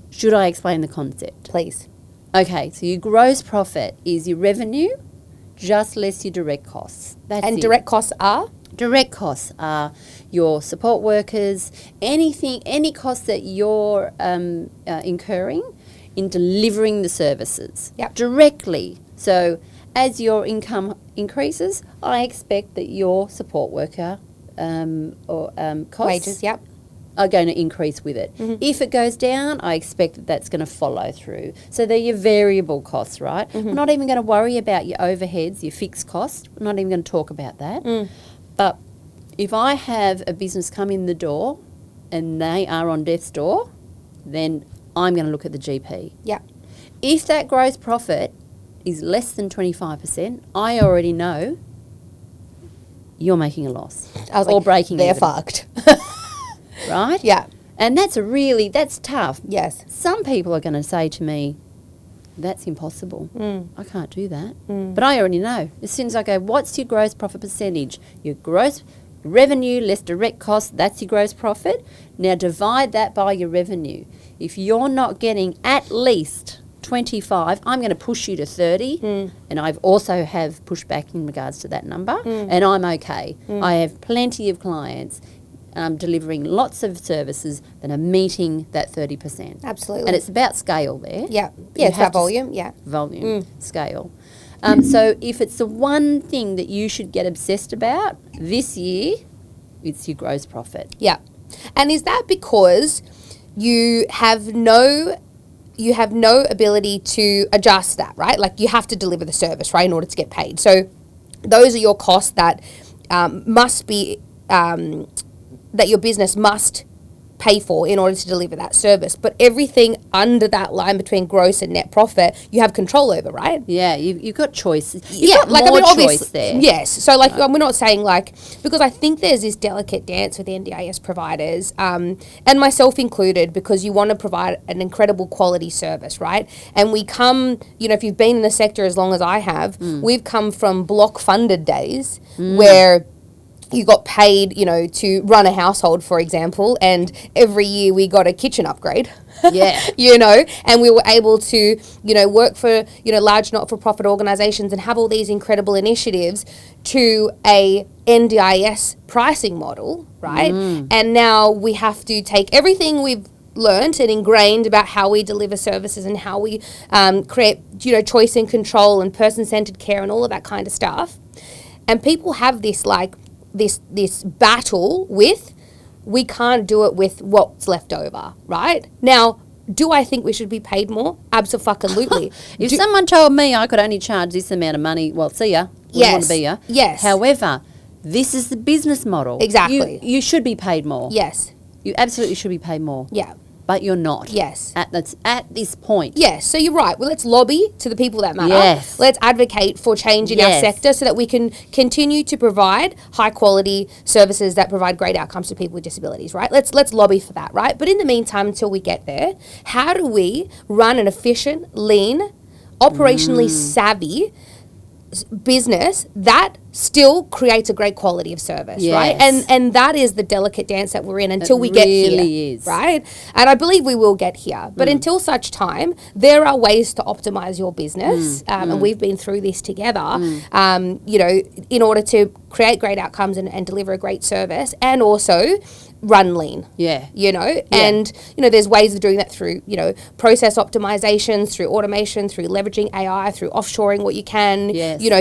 Should I explain the concept? Please. Okay, so your gross profit is your revenue, just less your direct costs. That's And it. direct costs are? Direct costs are your support workers, any costs that you're incurring in delivering the services directly. So as your income increases, I expect that your support worker costs Wages, yep. are going to increase with it. If it goes down, I expect that that's going to follow through. So they're your variable costs, right? We're not even going to worry about your overheads, your fixed costs. We're not even going to talk about that. But if I have a business come in the door and they are on death's door, then I'm going to look at the GP. Yeah. If that gross profit is less than 25%, I already know you're making a loss. I was or like, breaking they're even. fucked. Right? Yeah. And that's tough. Yes. Some people are going to say to me, that's impossible. I can't do that. But I already know. As soon as I go, what's your gross profit percentage? Your gross revenue less direct costs, that's your gross profit. Now divide that by your revenue. If you're not getting at least 25, I'm going to push you to 30. And I've also have pushed back in regards to that number. And I'm okay. I have plenty of clients delivering lots of services that are meeting that 30%. Absolutely. And it's about scale there. Yeah. You Yeah, it's have about volume. Yeah. Volume, scale. So if it's the one thing that you should get obsessed about this year, it's your gross profit. Yeah. And is that because you have no ability to adjust that, right? Like you have to deliver the service, right, in order to get paid. So those are your costs that must be that your business must pay for in order to deliver that service. But everything under that line between gross and net profit, you have control over, right? Yeah, you've got choice. You've got more choice there. Yes. So, like, we're not saying, like, because I think there's this delicate dance with NDIS providers, and myself included, because you want to provide an incredible quality service, right? And we come, if you've been in the sector as long as I have, we've come from block-funded days where you got paid, to run a household, for example, and every year we got a kitchen upgrade. Yeah. And we were able to, work for, large not-for-profit organisations and have all these incredible initiatives to a NDIS pricing model, right? And now we have to take everything we've learned and ingrained about how we deliver services and how we create, choice and control and person-centred care and all of that kind of stuff. And people have this, like, this battle with, we can't do it with what's left over, right? Now, do I think we should be paid more? Absolutely. If someone told me I could only charge this amount of money, well, see ya. We want to be ya. Yes. However, this is the business model. Exactly. You should be paid more. Yes. You absolutely should be paid more. Yeah. But you're not. Yes. At this point. Yes. So you're right. Well, let's lobby to the people that matter. Yes. Let's advocate for change in our sector so that we can continue to provide high quality services that provide great outcomes to people with disabilities, right? Let's lobby for that, right? But in the meantime, until we get there, how do we run an efficient, lean, operationally savvy business that still creates a great quality of service, right? And that is the delicate dance that we're in until we get here, is. right? And I believe we will get here. But until such time, there are ways to optimize your business, and we've been through this together, in order to create great outcomes and deliver a great service, and also run lean. Yeah. And, there's ways of doing that through, process optimizations, through automation, through leveraging AI, through offshoring what you can,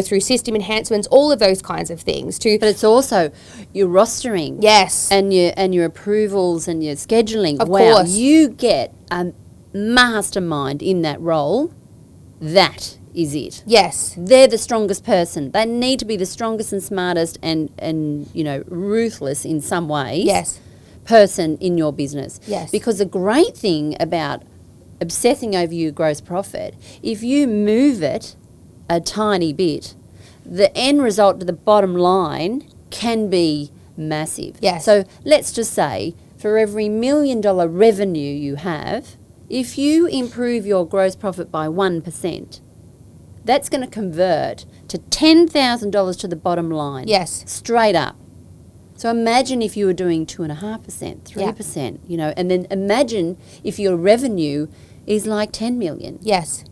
through system enhancements, all of those kinds of things. But it's also your rostering. Yes. And your approvals and your scheduling. Of course. You get a mastermind in that role. That is it. Yes. They're the strongest person. They need to be the strongest and smartest and ruthless in some ways. Yes. Person in your business. Yes. Because the great thing about obsessing over your gross profit, if you move it a tiny bit, the end result to the bottom line can be massive. Yes. So let's just say for every $1 million revenue you have, if you improve your gross profit by 1%, that's going to convert to $10,000 to the bottom line. Yes. Straight up. So imagine if you were doing 2.5%, 3%, and then imagine if your revenue is like 10 million. Yes.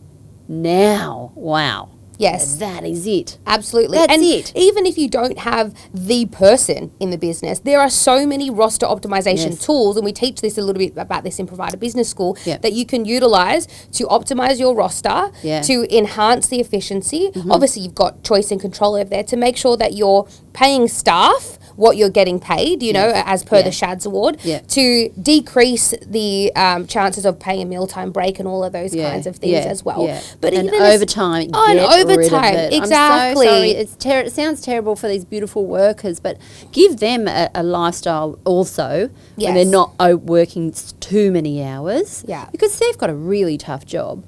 Now, wow. Yes. That is it. Absolutely. That's and it. Even if you don't have the person in the business, there are so many roster optimization tools, and we teach this a little bit about this in Provider Business School, that you can utilize to optimize your roster, to enhance the efficiency. Obviously, you've got choice and control over there to make sure that you're paying staff what you're getting paid, you know, as per the SHADS award, to decrease the chances of paying a mealtime break and all of those kinds of things as well. But and even overtime, exactly. I'm so sorry. It sounds terrible for these beautiful workers, but give them a lifestyle also when they're not working too many hours. Yeah, because they've got a really tough job,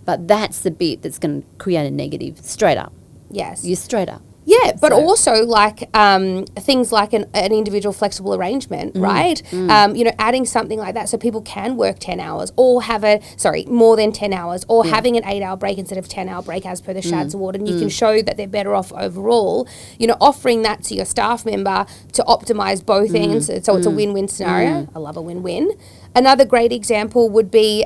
but that's the bit that's going to create a negative straight up. Yes, you're straight up. Yeah, but also like things like an individual flexible arrangement, right? You know, adding something like that so people can work 10 hours or have more than 10 hours or having an 8-hour break instead of 10-hour break as per the SHADS award, and you can show that they're better off overall. You know, offering that to your staff member to optimize both ends, so it's a win-win scenario. I love a win-win. Another great example would be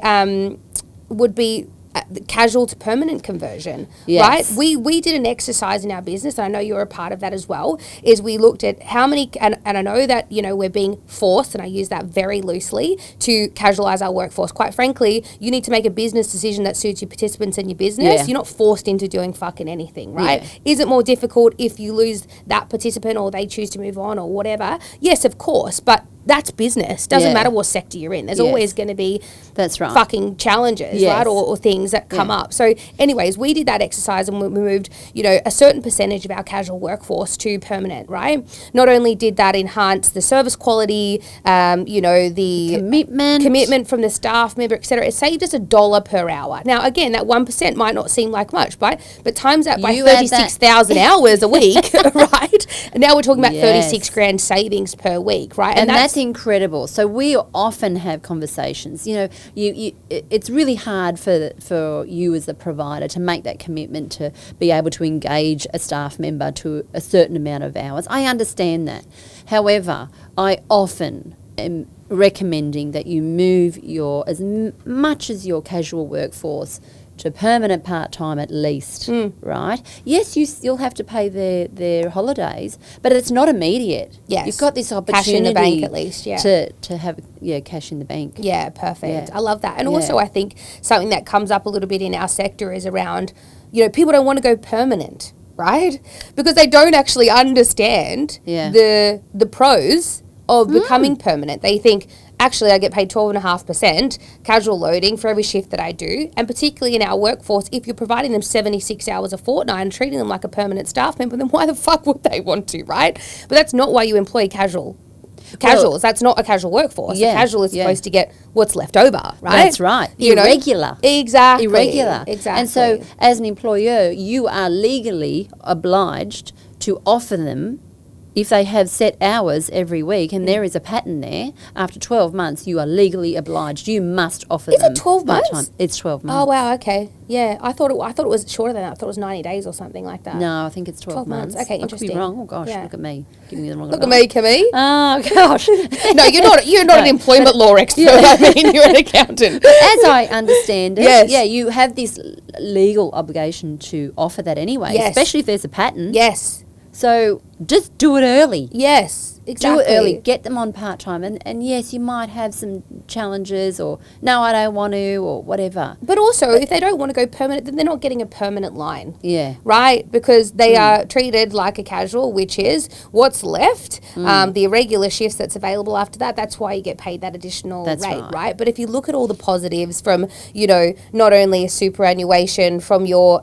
casual to permanent conversion, right? We did an exercise in our business, and I know you're a part of that as well, is we looked at how many, and I know that, you know, we're being forced, and I use that very loosely, to casualize our workforce. Quite frankly, you need to make a business decision that suits your participants and your business. You're not forced into doing fucking anything, right? Is it more difficult if you lose that participant or they choose to move on or whatever? Yes, of course, but that's business. Doesn't matter what sector you're in. There's always going to be fucking challenges, right? Or things that come up. So anyways, we did that exercise and we moved, you know, a certain percentage of our casual workforce to permanent, right? Not only did that enhance the service quality, you know, the commitment from the staff member, etc. It saved us $1 per hour. Now, again, that 1% might not seem like much, right? But times that by 36,000 hours a week, right? And now we're talking about 36 grand savings per week, right? And that's incredible. So we often have conversations. You know, it's really hard for you as a provider to make that commitment to be able to engage a staff member to a certain amount of hours. I understand that. However, I often am recommending that you move as much as your casual workforce to permanent part-time at least, right? Yes, you'll have to pay their holidays, but it's not immediate. Yes. You've got this opportunity cash in the bank at least, to have cash in the bank. Yeah, perfect. I love that. And also I think something that comes up a little bit in our sector is around, you know, people don't want to go permanent, right? Because they don't actually understand the pros of becoming permanent. They think, actually, I get paid 12.5% casual loading for every shift that I do. And particularly in our workforce, if you're providing them 76 hours a fortnight and treating them like a permanent staff member, then why the fuck would they want to, right? But that's not why you employ casuals. That's not a casual workforce. A casual is supposed to get what's left over, right? That's right. Irregular. Exactly. Irregular. Exactly. And so as an employer, you are legally obliged to offer them, if they have set hours every week and there is a pattern there, after 12 months, you are legally obliged. You must offer them. Is it 12 months? It's 12 months. Oh, wow, okay. Yeah, I thought it was shorter than that. I thought it was 90 days or something like that. No, I think it's 12 months. Okay, interesting. I could be wrong. Oh, gosh, look at me. Giving you the wrong advice. Look at me, Kimmy. Oh, gosh. No, you're not an employment law expert. I mean, you're an accountant. But as I understand it, you have this legal obligation to offer that anyway, especially if there's a pattern. Yes. So just do it early. Yes, exactly. Do it early. Get them on part-time. And yes, you might have some challenges or, no, I don't want to or whatever. But also, if they don't want to go permanent, then they're not getting a permanent line. Yeah. Right? Because they are treated like a casual, which is what's left, the irregular shifts that's available after that. That's why you get paid that additional rate, right? But if you look at all the positives from, you know, not only a superannuation, from your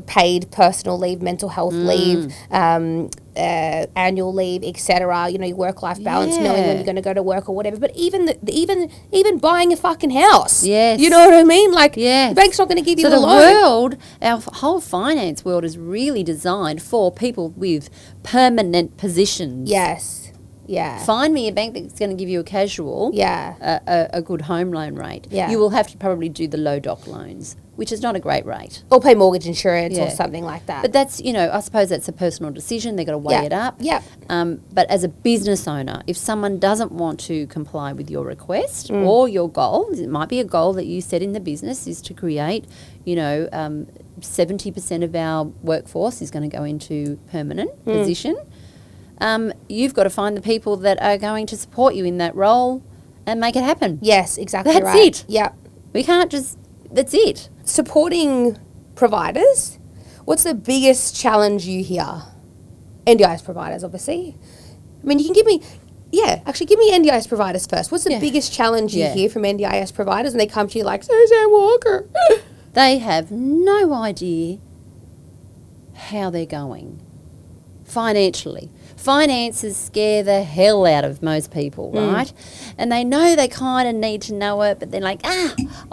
paid personal leave, mental health leave, annual leave, etc. You know, your work-life balance, knowing when you're going to go to work or whatever. But even buying a fucking house. Yes. You know what I mean? Like, the bank's not going to give you a loan. Our whole finance world is really designed for people with permanent positions. Yes. Yeah. Find me a bank that's going to give you a casual, a good home loan rate. Yeah. You will have to probably do the low doc loans, which is not a great rate. Or pay mortgage insurance or something like that. But that's, you know, I suppose that's a personal decision. They've got to weigh it up. Yeah. But as a business owner, if someone doesn't want to comply with your request or your goal, it might be a goal that you set in the business is to create, you know, 70% of our workforce is going to go into permanent position. You've got to find the people that are going to support you in that role and make it happen. Yes, exactly. That's it. Yeah. We can't just, that's it. Supporting providers, what's the biggest challenge you hear? NDIS providers, obviously. I mean, you can give me NDIS providers first. What's the biggest challenge you hear from NDIS providers when they come to you like, Suzanne Walker? They have no idea how they're going financially. Finances scare the hell out of most people, right? And they know they kind of need to know it, but they're like,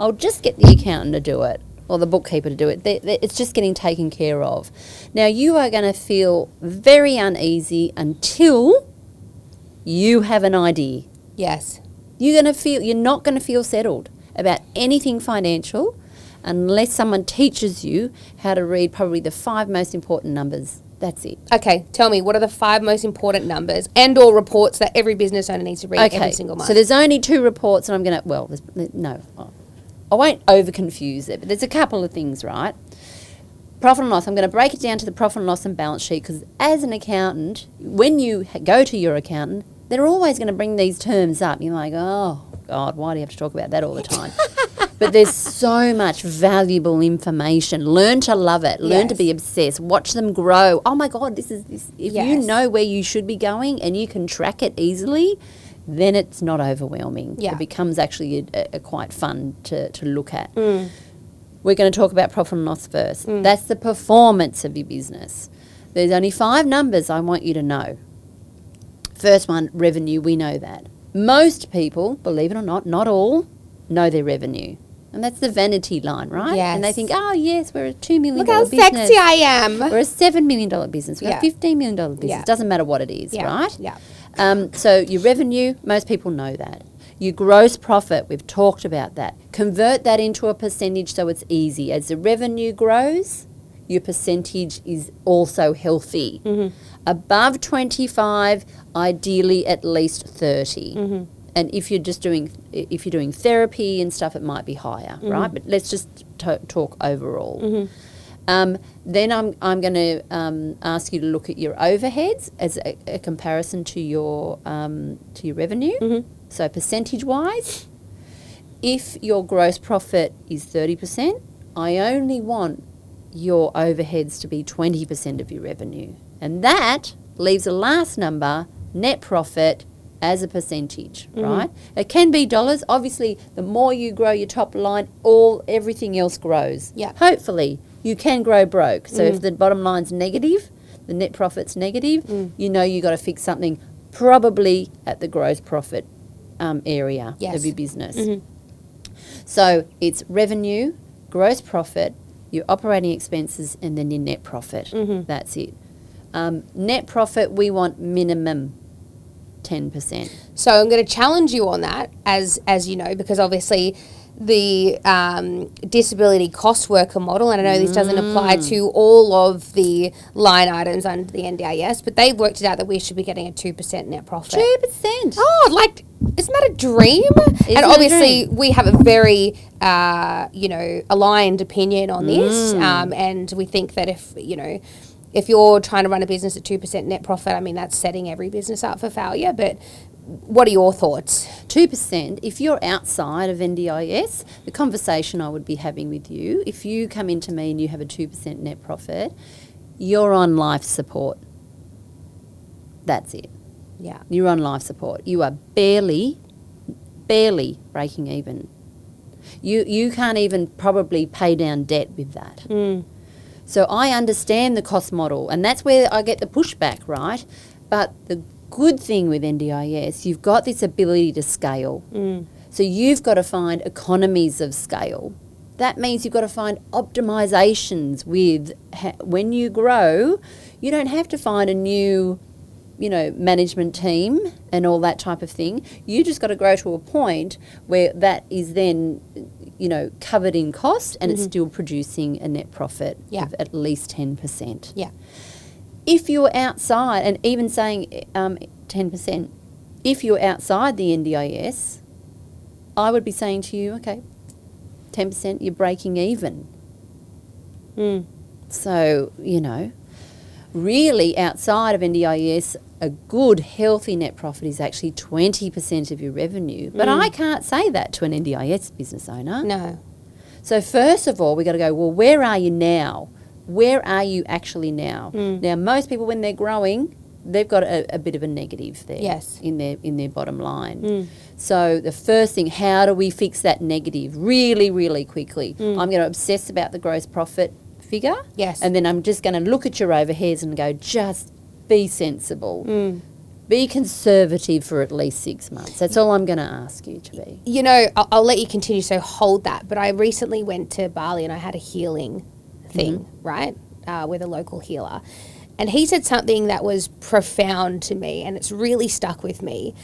I'll just get the accountant to do it or the bookkeeper to do it. It's just getting taken care of. Now, you are going to feel very uneasy until you have an idea. Yes. You're not going to feel settled about anything financial unless someone teaches you how to read probably the 5 most important numbers. That's it. Okay, tell me, what are the 5 most important numbers and or reports that every business owner needs to read every single month? So there's only 2 reports, and I'm going to, I won't over-confuse it, but there's a couple of things, right? Profit and loss, I'm going to break it down to the profit and loss and balance sheet, because as an accountant, when you go to your accountant, they're always going to bring these terms up. You're like, oh, God, why do you have to talk about that all the time? But there's so much valuable information. Learn to love it. Learn to be obsessed. Watch them grow. Oh, my God, this. If you know where you should be going and you can track it easily, then it's not overwhelming. Yeah. It becomes actually a quite fun to look at. We're going to talk about profit and loss first. That's the performance of your business. There's only 5 numbers I want you to know. First one, revenue, we know that. Most people, believe it or not all, know their revenue. And that's the vanity line, right? Yes. And they think, oh, yes, we're a $2 million Look how business. sexy I am. We're a $7 million business. We're a $15 million business. Yeah. Doesn't matter what it is, right? Yeah. So your revenue, most people know that. Your gross profit, we've talked about that. Convert that into a percentage so it's easy. As the revenue grows, your percentage is also healthy. Above 25, ideally at least 30. And if you're doing therapy and stuff, it might be higher, right? But let's just talk overall. Then I'm going to ask you to look at your overheads as a comparison to your revenue. So percentage-wise, if your gross profit is 30%, I only want your overheads to be 20% of your revenue. And that leaves the last number, net profit, as a percentage, right? It can be dollars. Obviously, the more you grow your top line, everything else grows. Yeah. Hopefully, you can grow broke. So if the bottom line's negative, the net profit's negative, you know you got to fix something probably at the gross profit area of your business. So it's revenue, gross profit, your operating expenses, and then your net profit. That's it. Net profit, we want minimum 10%. So I'm going to challenge you on that, as you know, because obviously the disability cost worker model, and I know this doesn't apply to all of the line items under the NDIS, but they've worked it out that we should be getting a 2% net profit. 2%. Oh, like, isn't that a dream? And obviously we have a very, aligned opinion on this, and we think that if you're trying to run a business at 2% net profit, I mean, that's setting every business up for failure. But what are your thoughts? 2%, if you're outside of NDIS, the conversation I would be having with you, if you come into me and you have a 2% net profit, you're on life support. That's it. Yeah. You're on life support. You are barely breaking even. You can't even probably pay down debt with that. So I understand the cost model, and that's where I get the pushback, right? But the good thing with NDIS, you've got this ability to scale. So you've got to find economies of scale. That means you've got to find optimizations with when you grow, you don't have to find a new, management team and all that type of thing. You just got to grow to a point where that is then, covered in cost and it's still producing a net profit of at least 10%. Yeah. If you're outside, and even saying 10%, if you're outside the NDIS, I would be saying to you, okay, 10%, you're breaking even. So, really outside of NDIS, a good, healthy net profit is actually 20% of your revenue. But I can't say that to an NDIS business owner. No. So first of all, we've got to go, well, where are you now? where are you actually now? Now, most people, when they're growing, they've got a bit of a negative there Yes. in their bottom line. So the first thing, how do we fix that negative really, really quickly? I'm going to obsess about the gross profit figure. Yes. And then I'm just going to look at your overheads and go, just be sensible. Be conservative for at least 6 months. That's all I'm going to ask you to be. You know, I'll let you continue, so hold that. But I recently went to Bali and I had a healing thing, right, with a local healer. And he said something that was profound to me, and it's really stuck with me.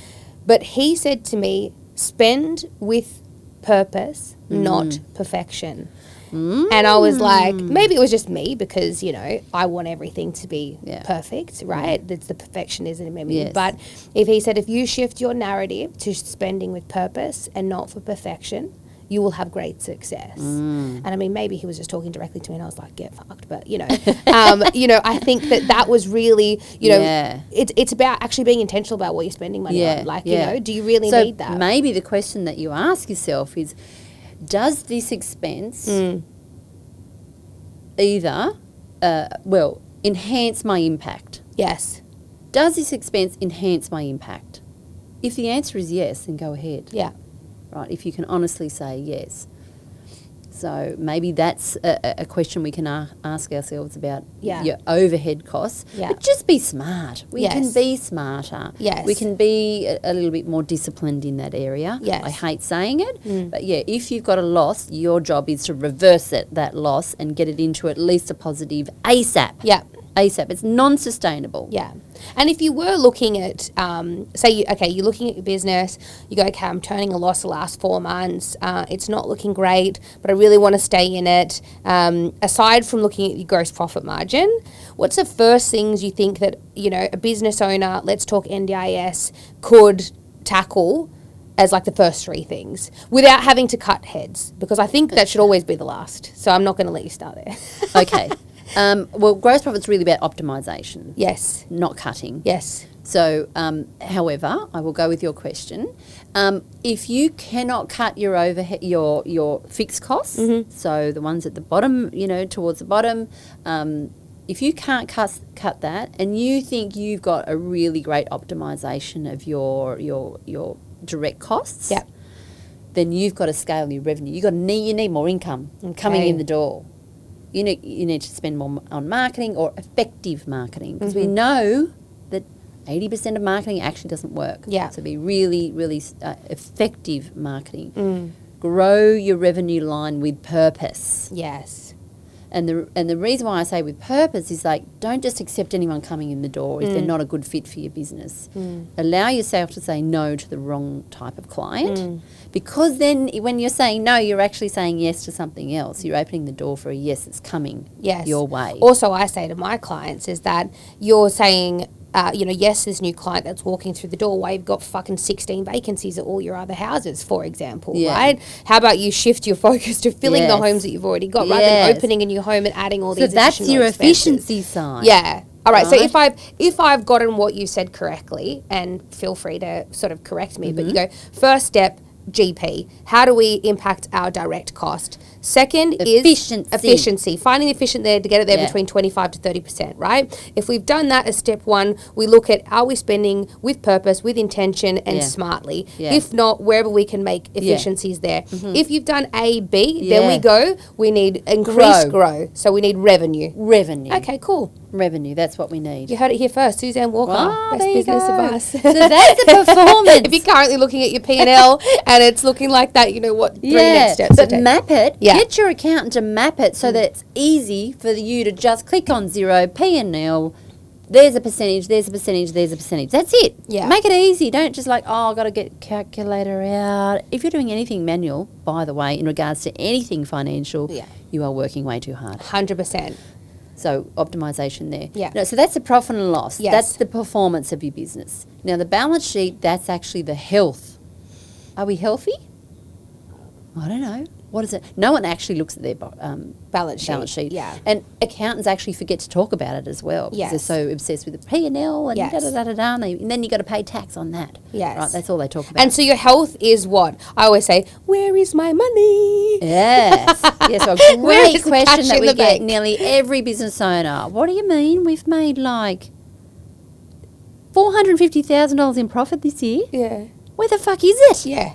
But he said to me, spend with purpose, not perfection. And I was like, maybe it was just me because, you know, I want everything to be perfect, right? That's the perfectionism in me. Yes. But he said, if you shift your narrative to spending with purpose and not for perfection, you will have great success. And I mean, maybe he was just talking directly to me and I was like, get fucked. But, you know, I think that was really, you know, it's about actually being intentional about what you're spending money on. Like, you know, do you really need that? Maybe the question that you ask yourself is, does this expense either, enhance my impact? Yes. Does this expense enhance my impact? If the answer is yes, then go ahead. Yeah. Right, if you can honestly say yes. So maybe that's a question we can ask ourselves about your overhead costs. Yeah. But just be smart. We Yes. can be smarter. Yes. We can be a little bit more disciplined in that area. Yes. I hate saying it, but yeah, if you've got a loss, your job is to reverse that loss and get it into at least a positive ASAP. Yeah. ASAP. It's non-sustainable. Yeah. And if you were looking at, you're looking at your business, you go, okay, I'm turning a loss the last 4 months. It's not looking great, but I really want to stay in it. Aside from looking at your gross profit margin, what's the first things you think that, you know, a business owner, let's talk NDIS, could tackle as like the first 3 things without having to cut heads? Because I think that should always be the last. So I'm not going to let you start there. Okay. Well, gross profit's really about optimization. Yes. Not cutting. Yes. So, however, I will go with your question. If you cannot cut your overhead, your fixed costs, so the ones at the bottom, you know, towards the bottom, if you can't cut that, and you think you've got a really great optimization of your direct costs, then you've got to scale your revenue. You need more income coming in the door. You need to spend more on marketing or effective marketing, because we know that 80% of marketing actually doesn't work. Yeah. So be really, really effective marketing. Grow your revenue line with purpose. Yes. And the reason why I say with purpose is, like, don't just accept anyone coming in the door if they're not a good fit for your business. Allow yourself to say no to the wrong type of client, because then when you're saying no, you're actually saying yes to something else. You're opening the door for a yes that's coming your way. Also, I say to my clients is that you're saying, yes, this new client that's walking through the door, why you've got fucking 16 vacancies at all your other houses, for example, right? How about you shift your focus to filling the homes that you've already got rather than opening a new home and adding all these additional expenses. So that's your efficiency side. Yeah. All right. So if I've gotten what you said correctly, and feel free to sort of correct me, but you go, first step, GP. How do we impact our direct cost? Second is efficiency. Finding efficient there to get it there between 25 to 30%, right? If we've done that as step 1, we look at, are we spending with purpose, with intention, and smartly? If not, wherever we can make efficiencies there. If you've done A, B, then we go, we need increased grow. So we need revenue. Okay, cool. Revenue, that's what we need. You heard it here first. Suzanne Walker, best business advice. So that's the performance. If you're currently looking at your P&L and it's looking like that, you know what 3 next steps but to take. map it. Get your accountant to map it so that it's easy for you to just click on zero, P&L, there's a percentage, there's a percentage, there's a percentage. That's it. Yeah. Make it easy. Don't just like, I've got to get calculator out. If you're doing anything manual, by the way, in regards to anything financial, you are working way too hard. 100%. So optimization there. Yeah. No, so that's the profit and loss. Yes. That's the performance of your business. Now the balance sheet, that's actually the health. Are we healthy? I don't know. What is it? No one actually looks at their Balance sheet. And accountants actually forget to talk about it as well. Because they're so obsessed with the P&L and da-da-da-da-da. And then you got to pay tax on that. Yes. Right, that's all they talk about. And so your health is what? I always say, where is my money? Yes. Yes, so a great question that we get nearly every business owner. What do you mean we've made like $450,000 in profit this year? Yeah. Where the fuck is it? Yeah.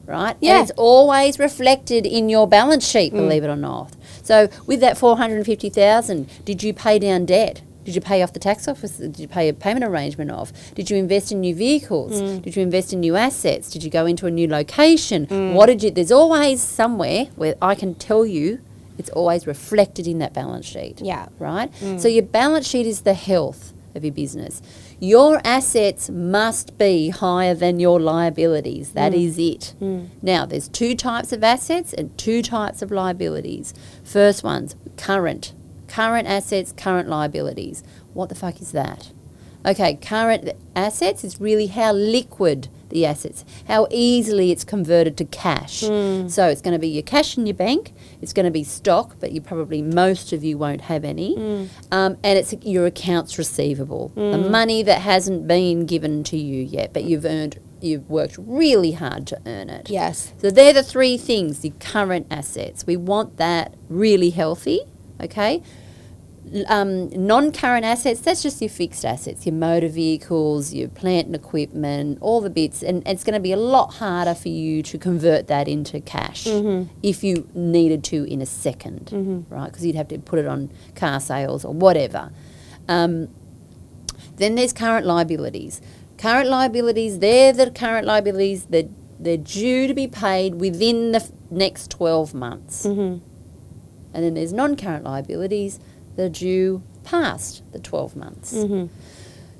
Right? Yeah. And it's always reflected in your balance sheet, believe it or not. So with that $450,000, did you pay down debt? Did you pay off the tax office? Did you pay a payment arrangement off? Did you invest in new vehicles? Did you invest in new assets? Did you go into a new location? What did you... There's always somewhere where I can tell you it's always reflected in that balance sheet. Yeah. Right? So your balance sheet is the health of your business. Your assets must be higher than your liabilities. That is it. Now, there's two types of assets and two types of liabilities. First one's current assets, current liabilities. What the fuck is that? Okay, current assets is really how liquid the assets, how easily it's converted to cash. So it's going to be your cash in your bank, it's going to be stock, but most of you won't have any, and it's your accounts receivable, the money that hasn't been given to you yet, but you've worked really hard to earn it. Yes. So they're the three things, the current assets. We want that really healthy, okay? Non-current assets, that's just your fixed assets, your motor vehicles, your plant and equipment, all the bits, and it's going to be a lot harder for you to convert that into cash if you needed to in a second, right? Because you'd have to put it on car sales or whatever. Then there's current liabilities. Current liabilities, they're the current liabilities that they're due to be paid within the next 12 months. And then there's non-current liabilities, they're due past the 12 months.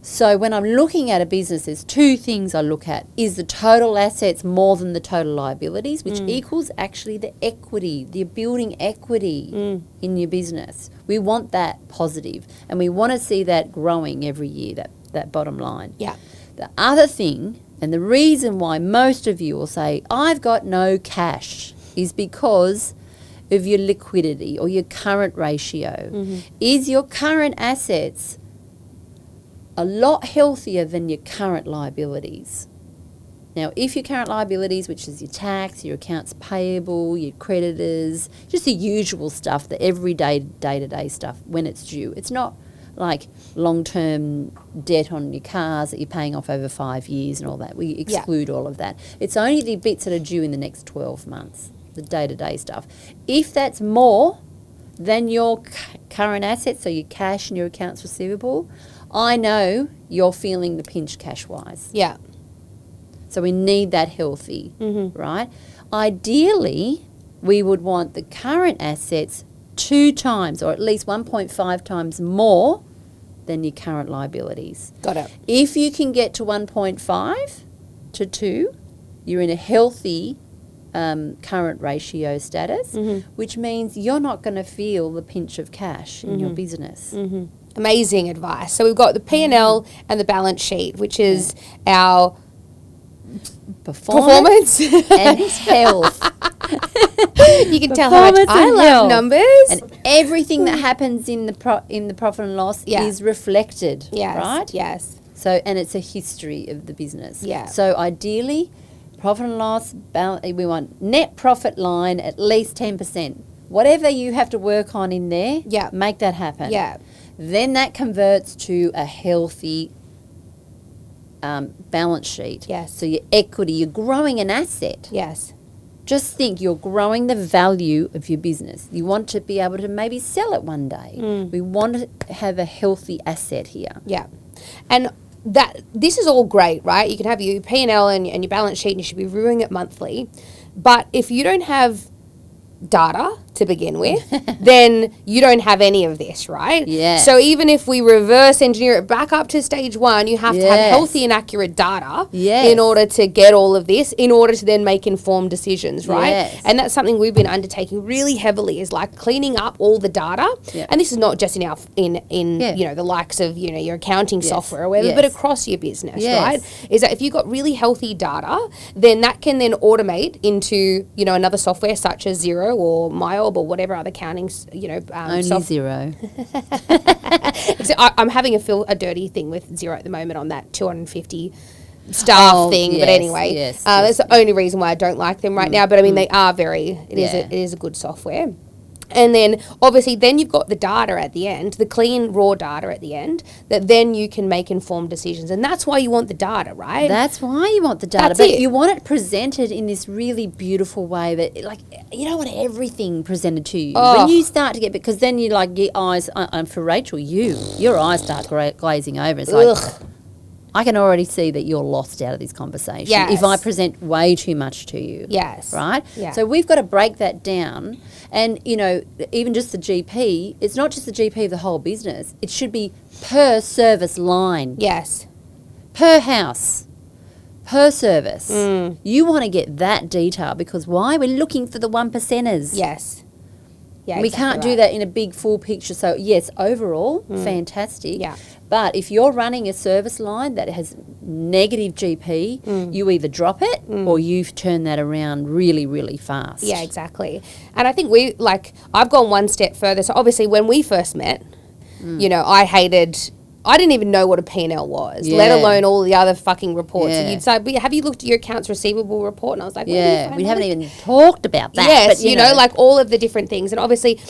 So when I'm looking at a business, there's two things I look at. Is the total assets more than the total liabilities, which equals actually the equity, the building equity in your business. We want that positive, and we want to see that growing every year, that bottom line. Yeah. The other thing, and the reason why most of you will say, I've got no cash, is because of your liquidity or your current ratio. Is your current assets a lot healthier than your current liabilities? Now, if your current liabilities, which is your tax, your accounts payable, your creditors, just the usual stuff, the everyday, day-to-day stuff when it's due. It's not like long-term debt on your cars that you're paying off over 5 years and all that. We exclude all of that. It's only the bits that are due in the next 12 months. The day-to-day stuff. If that's more than your current assets, so your cash and your accounts receivable, I know you're feeling the pinch cash-wise. Yeah. So we need that healthy, right? Ideally, we would want the current assets 2 times or at least 1.5 times more than your current liabilities. Got it. If you can get to 1.5 to 2, you're in a healthy current ratio status, which means you're not going to feel the pinch of cash in your business. Amazing advice. So we've got the P&L and the balance sheet, which is our performance and health. You can tell how much I love numbers. And everything that happens in the profit and loss is reflected, right? Yes. So, and it's a history of the business. Yeah. So ideally, profit and loss, we want net profit line at least 10%. Whatever you have to work on in there, make that happen. Yeah. Then that converts to a healthy balance sheet. Yes. So your equity, you're growing an asset. Yes. Just think you're growing the value of your business. You want to be able to maybe sell it one day. We want to have a healthy asset here. Yeah. And this is all great, right? You can have your P&L and your balance sheet and you should be reviewing it monthly. But if you don't have data to begin with, then you don't have any of this, right? Yeah. So even if we reverse engineer it back up to stage 1, you have to have Yes. healthy and accurate data Yes. in order to get all of this, in order to then make informed decisions, right? Yes. And that's something we've been undertaking really heavily, is like cleaning up all the data. Yeah. And this is not just in our Yeah. you know, the likes of, you know, your accounting Yes. software or whatever, Yes. but across your business, Yes. right? Is that if you've got really healthy data, then that can then automate into, you know, another software such as Xero or MyOb or whatever other accounting, you know, Only Xero. So I'm having a dirty thing with Xero at the moment on that 250 staff thing, but yes, anyway, yes, that's the only reason why I don't like them right now. But I mean, they are it Yeah. is a good software. And then obviously then you've got the data at the end, the clean raw data at the end, that then you can make informed decisions. And that's why you want the data, right? That's why you want the data, That's but it. you want it presented in this really beautiful way that, like, you don't want everything presented to you. Oh. When you start to get, because then you like your eyes. For Rachel, your eyes start glazing over. It's like, Ugh. I can already see that you're lost out of this conversation Yes. if I present way too much to you. Yes. Right? Yeah. So we've got to break that down. And, you know, even just the GP, it's not just the GP of the whole business. It should be per service line, Yes. per house, per service. Mm. You want to get that detail because why? We're looking for the 1%ers. Yes. Yeah, We exactly can't do right. that in a big full picture. So yes, overall, fantastic. Yeah. But if you're running a service line that has negative GP, you either drop it or you've turned that around really, really fast. Yeah, exactly. And I think I've gone one step further. So obviously when we first met, you know, I didn't even know what a P&L was, let Yeah. alone all the other fucking reports. Yeah. And you'd say, "But have you looked at your accounts receivable report?" And I was like, Yeah, we haven't even talked about that. Yes, but, you know, like all of the different things. And obviously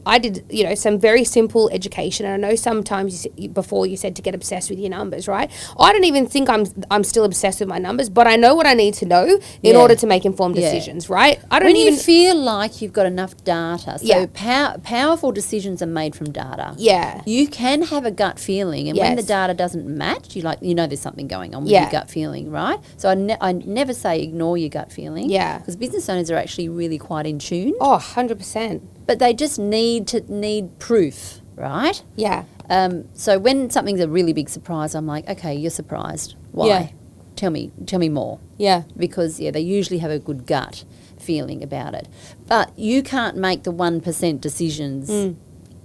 I did, you know, some very simple education. And I know sometimes before you said to get obsessed with your numbers, right? I don't even think I'm still obsessed with my numbers, but I know what I need to know in Yeah. order to make informed Yeah. decisions, right? I don't when even you feel like you've got enough data, so Yeah. powerful decisions are made from data. Yeah. You can have a gut feeling, and when the Yes. data doesn't match, you know there's something going on with Yeah. your gut feeling, right? So I never say ignore your gut feeling. Yeah. Because business owners are actually really quite in tune, Oh, 100%. but they just need proof, right? Yeah. So when something's a really big surprise, I'm like, okay, you're surprised. Why? Yeah. Tell me more. Yeah. Because they usually have a good gut feeling about it. But you can't make the 1% decisions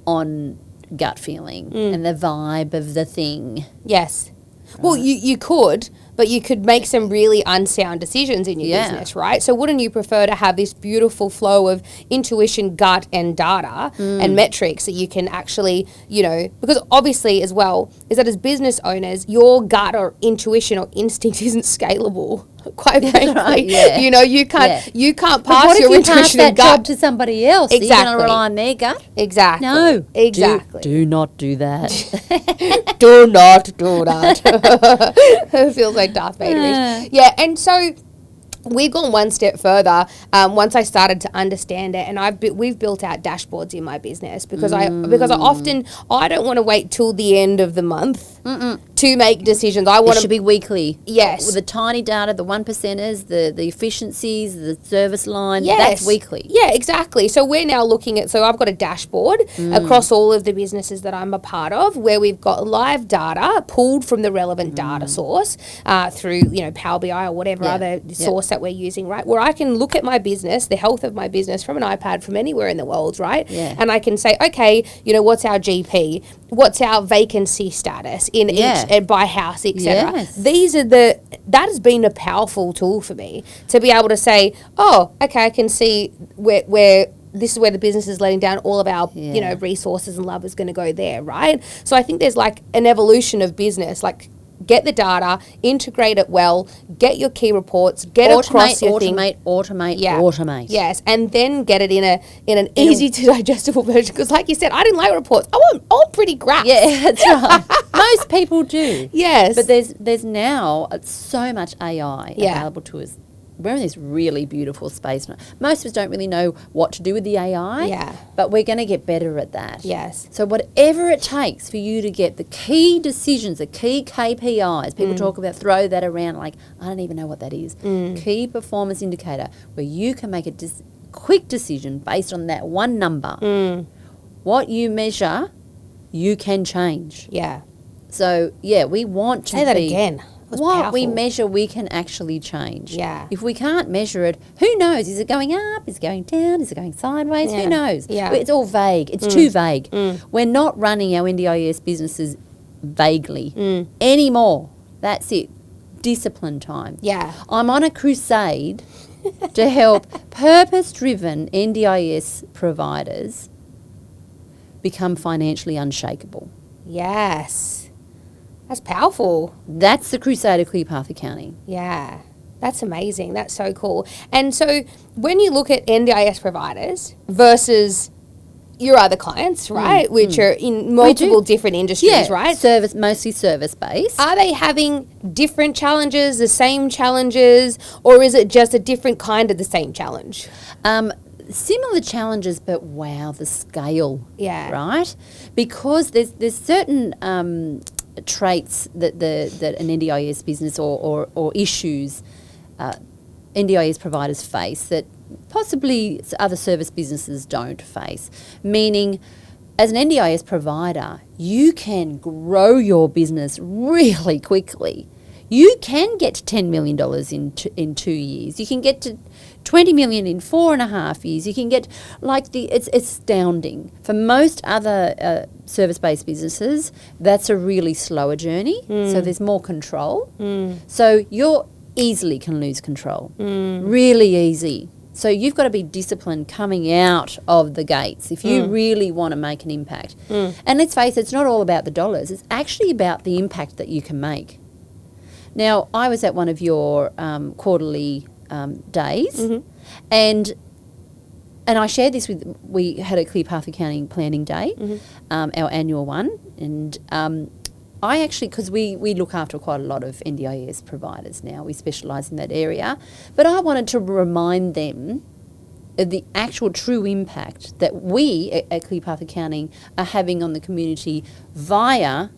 on gut feeling and the vibe of the thing. Yes. Well, you could, but you could make some really unsound decisions in your Yeah. business, right? So wouldn't you prefer to have this beautiful flow of intuition, gut, and data and metrics that you can actually, you know, because obviously as well, is that as business owners, your gut or intuition or instinct isn't scalable, quite frankly. right, yeah. You know, you can't But pass what your if you pass intuition that and gut. job to somebody else? Are you going Exactly. to rely on their gut? Exactly. No. Exactly. Do not do that. Do not do that. It feels like Darth Vader. Yeah, and so we've gone one step further. Once I started to understand it, and we've built out dashboards in my business because I don't want to wait till the end of the month to make decisions. I It want should be weekly. Yes. With the tiny data, the 1%ers, the efficiencies, the service line, Yes. that's weekly. Yeah, exactly. So we're now looking at, so I've got a dashboard across all of the businesses that I'm a part of where we've got live data pulled from the relevant data source through, you know, Power BI or whatever Yeah. other source that we're using, right? Where I can look at my business, the health of my business from an iPad from anywhere in the world, right? Yeah. And I can say, okay, you know, what's our GP? What's our vacancy status in Yeah. each, and by house, etc. Yes. That has been a powerful tool for me to be able to say, oh, okay, I can see where this is where the business is letting down, all of our, you know, resources and love is going to go there, right? So I think there's like an evolution of business, like get the data, integrate it well, get your key reports, get across your thing. Automate. Yes, and then get it in an easy to digestible version. Because, like you said, I didn't like reports. I want pretty graphs. Yeah, that's right. Most people do. Yes, But there's now so much AI Yeah. available to us. We're in this really beautiful space now. Most of us don't really know what to do with the AI. Yeah. But we're going to get better at that. Yes. So whatever it takes for you to get the key decisions, the key KPIs, people talk about, throw that around like, I don't even know what that is. Key performance indicator, where you can make a quick decision based on that one number. What you measure, you can change. Yeah. So, we want to Say that again. What we powerful. measure, we can actually change. Yeah. If we can't measure it, who knows? Is it going up? Is it going down? Is it going sideways? Yeah. Who knows? Yeah. It's all vague. It's too vague. We're not running our NDIS businesses vaguely anymore. That's it. Discipline time. Yeah. I'm on a crusade to help purpose-driven NDIS providers become financially unshakable. Yes. That's powerful. That's the crusade of ClearPath Accounting. Yeah. That's amazing. That's so cool. And so when you look at NDIS providers versus your other clients, right, which are in multiple different industries, right? Mostly service-based. Are they having different challenges, the same challenges, or is it just a different kind of the same challenge? Similar challenges, but wow, the scale. Yeah. Right? Because there's certain traits that an NDIS business or issues NDIS providers face that possibly other service businesses don't face. Meaning, as an NDIS provider, you can grow your business really quickly. You can get to $10 million in 2 years. You can get to $20 million in 4.5 years. You can get it's astounding. For most other service-based businesses, that's a really slower journey. So there's more control. So you're easily can lose control. Really easy. So you've got to be disciplined coming out of the gates if you really want to make an impact. And let's face it, it's not all about the dollars. It's actually about the impact that you can make. Now, I was at one of your quarterly days, and I shared this we had a ClearPath Accounting Planning Day, our annual one, and I actually, because we look after quite a lot of NDIS providers now, we specialise in that area, but I wanted to remind them of the actual true impact that we at ClearPath Accounting are having on the community via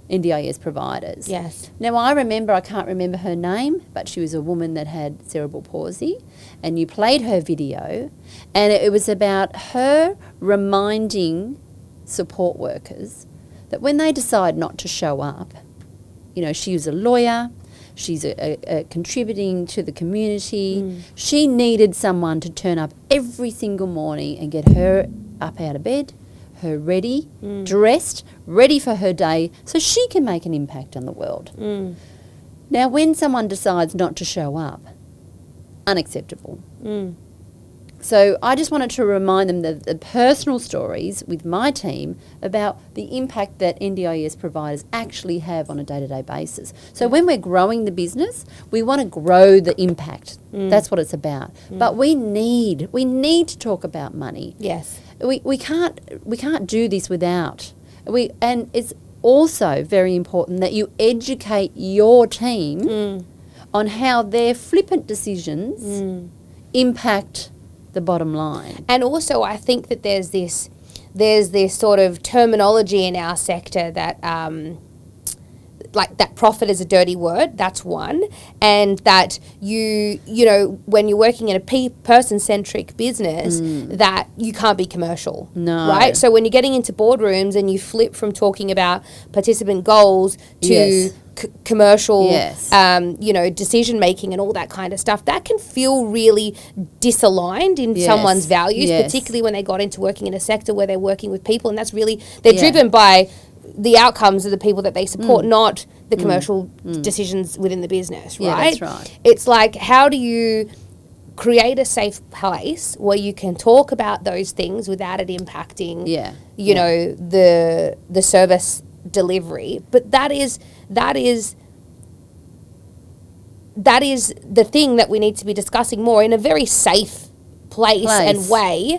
NDIS providers. Yes. Now, I can't remember her name, but she was a woman that had cerebral palsy, and you played her video, and it was about her reminding support workers that when they decide not to show up, she was a lawyer, she's a contributing to the community, she needed someone to turn up every single morning and get her up out of bed, her ready, dressed, ready for her day, so she can make an impact on the world. Now, when someone decides not to show up, unacceptable. So I just wanted to remind them the personal stories with my team about the impact that NDIS providers actually have on a day-to-day basis. So when we're growing the business, we want to grow the impact. That's what it's about. But we need to talk about money. Yes. We can't do this without. And it's also very important that you educate your team on how their flippant decisions impact the bottom line. And also, I think that there's this sort of terminology in our sector that that profit is a dirty word. That's one, and that when you're working in a person-centric business, that you can't be commercial. No. Right. So when you're getting into boardrooms and you flip from talking about participant goals to commercial, decision making and all that kind of stuff, that can feel really disaligned in someone's values, particularly when they got into working in a sector where they're working with people, and that's really they're driven by the outcomes of the people that they support, not the commercial decisions within the business, right? Yeah, that's right. It's like, how do you create a safe place where you can talk about those things without it impacting, the service delivery? But that is the thing that we need to be discussing more in a very safe place. And way.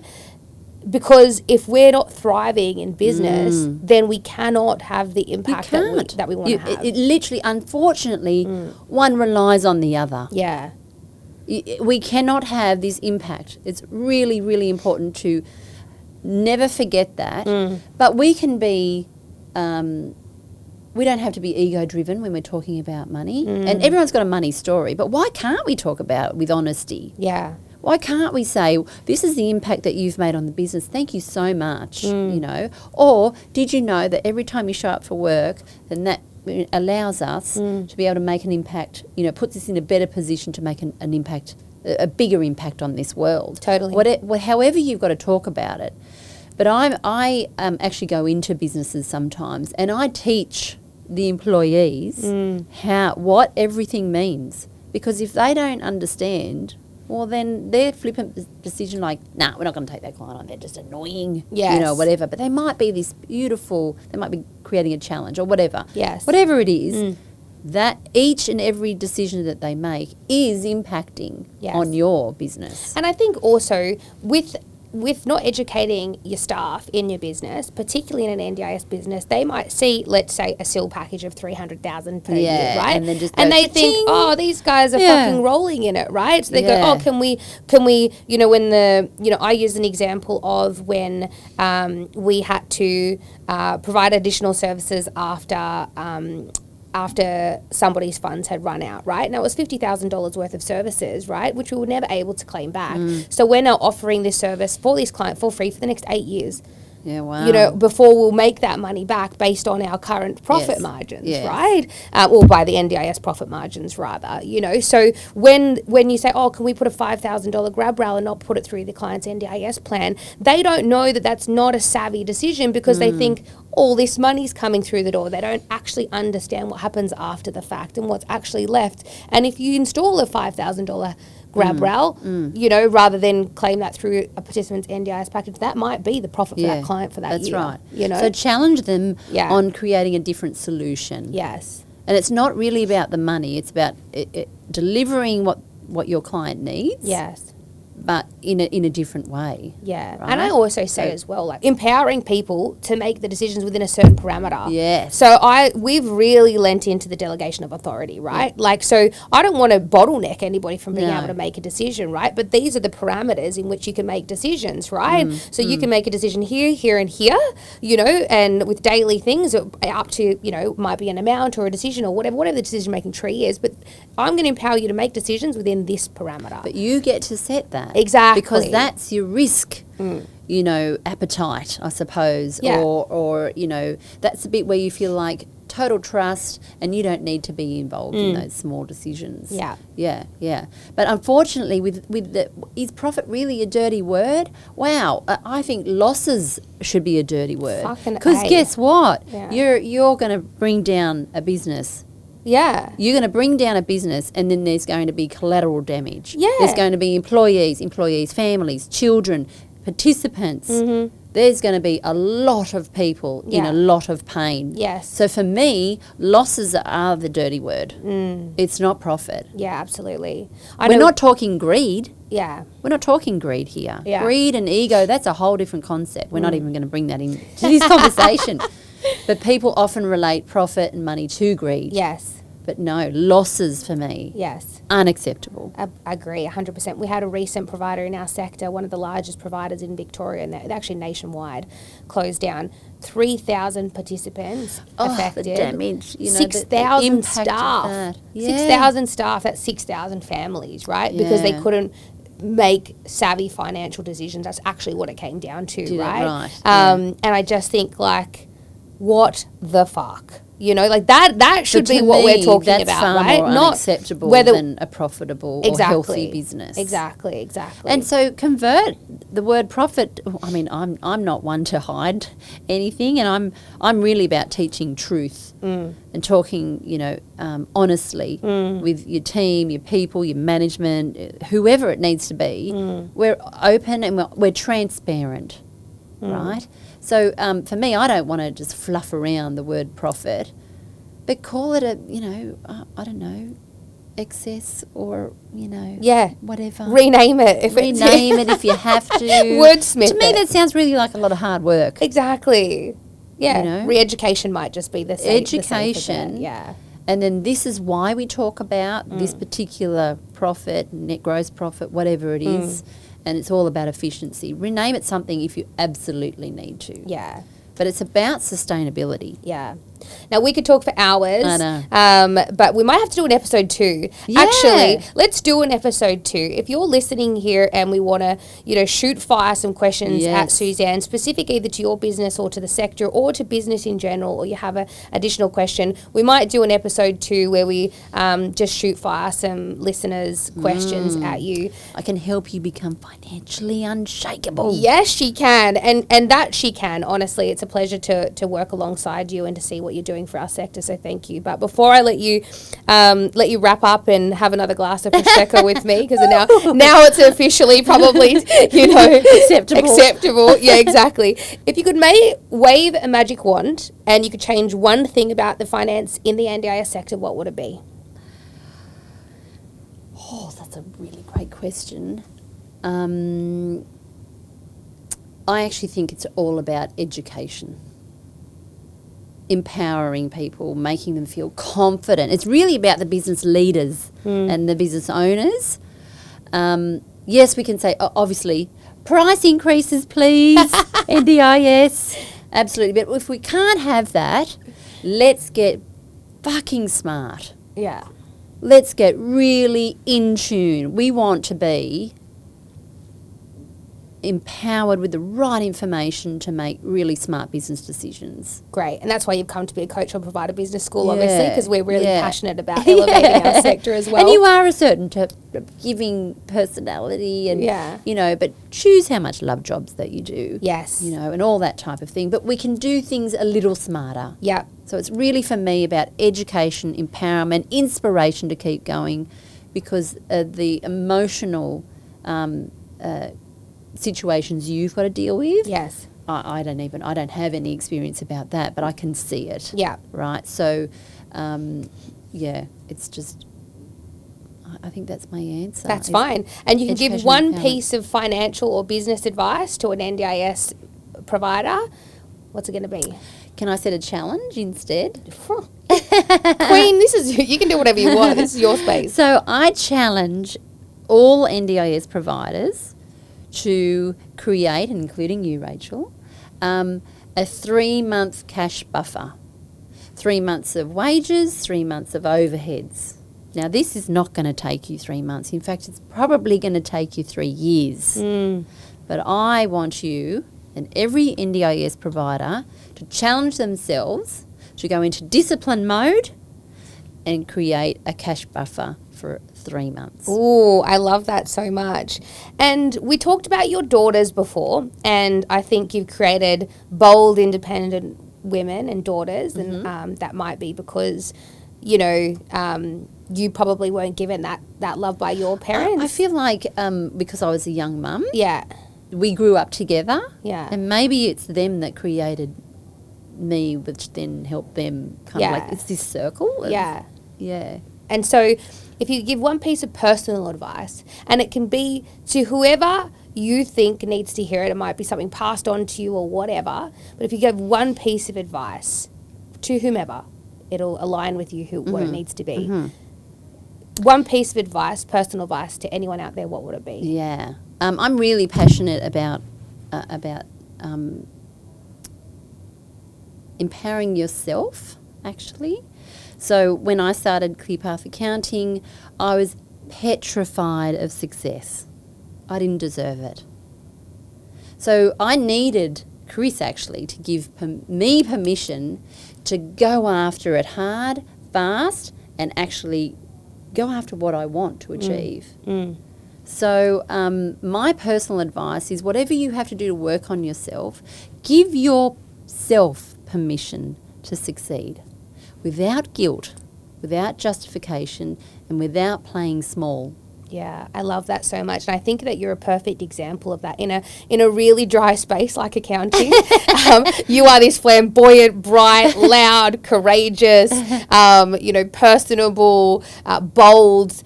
Because if we're not thriving in business, then we cannot have the impact that we want to have. It literally, unfortunately, one relies on the other. Yeah. We cannot have this impact. It's really, really important to never forget that. But we can be... we don't have to be ego-driven when we're talking about money. And everyone's got a money story. But why can't we talk about it with honesty? Yeah. Why can't we say, this is the impact that you've made on the business, thank you so much, you know? Or did you know that every time you show up for work, then that allows us to be able to make an impact, you know, puts us in a better position to make an impact, a bigger impact on this world. Totally. However you've got to talk about it. But I actually go into businesses sometimes and I teach the employees what everything means. Because if they don't understand, well, then their flippant decision like, nah, we're not going to take that client on, they're just annoying, you know, whatever. But they might be this beautiful, they might be creating a challenge or whatever. Yes. Whatever it is, that each and every decision that they make is impacting on your business. And I think also with not educating your staff in your business, particularly in an NDIS business, they might see, let's say, a SIL package of $300,000 per year, right? And then just and they think, oh, these guys are fucking rolling in it, right? So they go, oh, can we, you know, when I use an example of when we had to provide additional services after somebody's funds had run out, right? Now, it was $50,000 worth of services, right, which we were never able to claim back. So we're now offering this service for this client for free for the next 8 years. Yeah, wow. You know, before we'll make that money back based on our current profit margins, right? Or by the NDIS profit margins, rather, you know. So when you say, oh, can we put a $5,000 grab rail and not put it through the client's NDIS plan, they don't know that that's not a savvy decision because they think all this money's coming through the door. They don't actually understand what happens after the fact and what's actually left. And if you install a $5,000 grab rail, you know, rather than claim that through a participant's NDIS package, that might be the profit for that client for that year. That's right. You know? So challenge them on creating a different solution. Yes. And it's not really about the money. It's about delivering what your client needs. Yes. But in a different way. Yeah. Right? And I also say as well, like empowering people to make the decisions within a certain parameter. Yes. So we've really lent into the delegation of authority, right? Yeah. Like, so I don't want to bottleneck anybody from being able to make a decision, right? But these are the parameters in which you can make decisions, right? So you can make a decision here, here, and here, you know, and with daily things up to, you know, might be an amount or a decision or whatever the decision-making tree is. But I'm going to empower you to make decisions within this parameter. But you get to set that. Exactly. Because that's your risk, you know, appetite, I suppose. Yeah. Or, you know, that's the bit where you feel like total trust and you don't need to be involved in those small decisions. Yeah. Yeah, yeah. But unfortunately, is profit really a dirty word? Wow. I think losses should be a dirty word. Because guess what? Yeah. You're going to bring down a business. Yeah. You're going to bring down a business and then there's going to be collateral damage. Yeah. There's going to be employees, families, children, participants. There's going to be a lot of people in a lot of pain. Yes. So for me, losses are the dirty word. It's not profit. Yeah, absolutely. We're not talking greed. Yeah. We're not talking greed here. Yeah. Greed and ego, that's a whole different concept. We're not even going to bring that into this conversation. But people often relate profit and money to greed. Yes. But no, losses for me. Yes. Unacceptable. I agree 100%. We had a recent provider in our sector, one of the largest providers in Victoria, and they're actually nationwide, closed down. 3,000 participants affected. The damage. You know, 6,000 staff. Yeah. 6,000 staff, that's 6,000 families, right? Because they couldn't make savvy financial decisions. That's actually what it came down to, right? And I just think, like, what the fuck? You know, like that should be what we're talking about, far right? More Not unacceptable than a profitable or healthy business. Exactly. And so convert the word profit. I mean, I'm not one to hide anything, and I'm really about teaching truth and talking, you know, honestly with your team, your people, your management, whoever it needs to be. We're open and we're transparent, right? So for me, I don't want to just fluff around the word profit, but call it I don't know, excess or, you know, whatever. Rename it if you have to. Wordsmith To me, that sounds really like a lot of hard work. Exactly. Yeah. You know? Re-education might just be the same. Education. Yeah. And then this is why we talk about this particular profit, net gross profit, whatever it is. And it's all about efficiency. Rename it something if you absolutely need to. Yeah. But it's about sustainability. Yeah. Now, we could talk for hours. I know. But we might have to do an episode 2. Yeah. Actually, let's do an episode 2. If you're listening here and we want to, shoot fire some questions at Suzanne, specific either to your business or to the sector or to business in general, or you have an additional question, we might do an episode 2 where we just shoot fire some listeners' questions at you. I can help you become financially unshakable. Yes, she can. And that she can. Honestly, it's a pleasure to work alongside you and to see what you're doing for our sector. So thank you. But before I let you wrap up and have another glass of Prosecco with me, because now it's officially probably, acceptable. Yeah, exactly. If you could wave a magic wand and you could change one thing about the finance in the NDIS sector, what would it be? Oh, that's a really great question. I actually think it's all about education. Empowering people, making them feel confident. It's really about the business leaders and the business owners. Yes, we can say, obviously, price increases, please, NDIS. Absolutely. But if we can't have that, let's get fucking smart. Yeah. Let's get really in tune. We want to be empowered with the right information to make really smart business decisions. Great. And that's why you've come to be a coach on Provider Business School, obviously, because we're really passionate about elevating our sector as well. And you are a certain giving personality and, but choose how much love jobs that you do. Yes. And all that type of thing. But we can do things a little smarter. Yeah. So it's really, for me, about education, empowerment, inspiration to keep going, because the emotional situations you've got to deal with. Yes. I don't have any experience about that, but I can see it. Yeah. Right. So, it's just, I think that's my answer. That's fine. And you can give one empowerment. piece of financial or business advice to an NDIS provider. What's it going to be? Can I set a challenge instead? Queen, you can do whatever you want. This is your space. So I challenge all NDIS providers to create, including you, Rachel, a 3-month cash buffer. 3 months of wages, 3 months of overheads. Now, this is not going to take you 3 months. In fact, it's probably going to take you 3 years. But I want you and every NDIS provider to challenge themselves to go into discipline mode and create a cash buffer for 3 months. Oh, I love that so much. And we talked about your daughters before, and I think you've created bold, independent women and daughters, and that might be because, you probably weren't given that love by your parents. I feel like because I was a young mum, we grew up together, and maybe it's them that created me, which then helped them kind of like, it's this circle. Yeah. And so if you give one piece of personal advice, and it can be to whoever you think needs to hear it, it might be something passed on to you or whatever, but if you give one piece of advice to whomever, it'll align with you what it needs to be. One piece of advice, personal advice to anyone out there, what would it be? Yeah. I'm really passionate about empowering yourself, actually. So when I started ClearPath Accounting, I was petrified of success. I didn't deserve it. So I needed Chris actually to give me permission to go after it hard, fast, and actually go after what I want to achieve. So my personal advice is whatever you have to do to work on yourself, give yourself permission to succeed without guilt, without justification, and without playing small. Yeah, I love that so much. And I think that you're a perfect example of that in a really dry space like accounting. You are this flamboyant, bright, loud, courageous, personable, bold,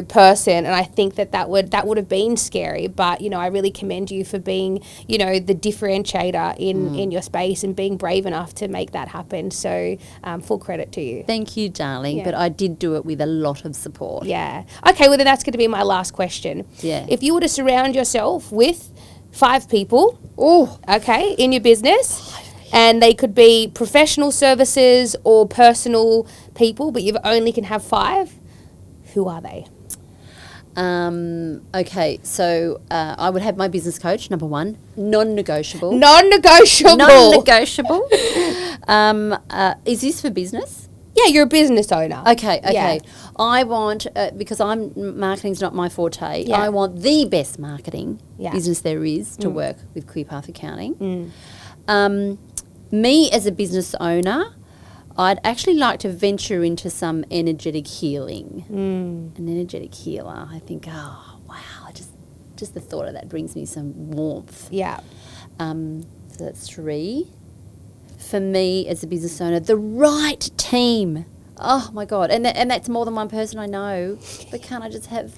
person. And I think that would have been scary. But, I really commend you for being, the differentiator in your space and being brave enough to make that happen. So full credit to you. Thank you, darling. Yeah. But I did do it with a lot of support. Yeah. Okay, well, then that's going to be my last question. Yeah. If you were to surround yourself with 5 people, in your business, And they could be professional services or personal people, but you only can have 5. Who are they? Okay, so I would have my business coach, number 1, non-negotiable. Non-negotiable. Non-negotiable. Is this for business? Yeah, you're a business owner. Okay. Yeah. I want, because marketing's not my forte, Yeah. I want the best marketing Yeah. business there is to work with ClearPath Accounting. Me as a business owner, I'd actually like to venture into some energetic healing. An energetic healer. I think, oh, wow, just the thought of that brings me some warmth. Yeah. So that's 3. For me as a business owner, the right team. Oh my God. And that's more than one person, I know. But can't I just have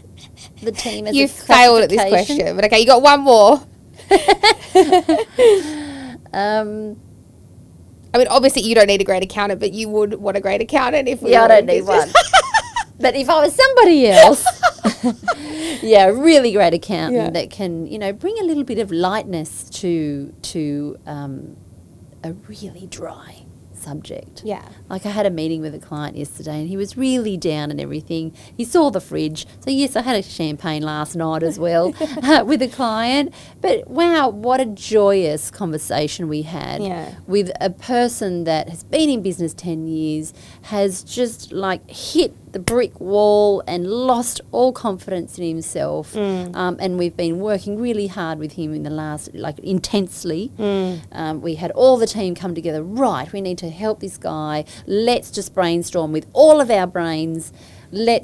the team as You failed at this question, but okay, you got one more. I mean, obviously you don't need a great accountant, but you would want a great accountant if we Yeah, were I don't in need business. one. But if I was somebody else, yeah, a really great accountant that can, bring a little bit of lightness to a really dry subject. Yeah. Like I had a meeting with a client yesterday and he was really down and everything. He saw the fridge. So yes, I had a champagne last night as well with a client. But wow, what a joyous conversation we had with a person that has been in business 10 years, has just like hit the brick wall and lost all confidence in himself. And we've been working really hard with him in the last, intensely. We had all the team come together. Right, we need to help this guy. Let's just brainstorm with all of our brains. Let's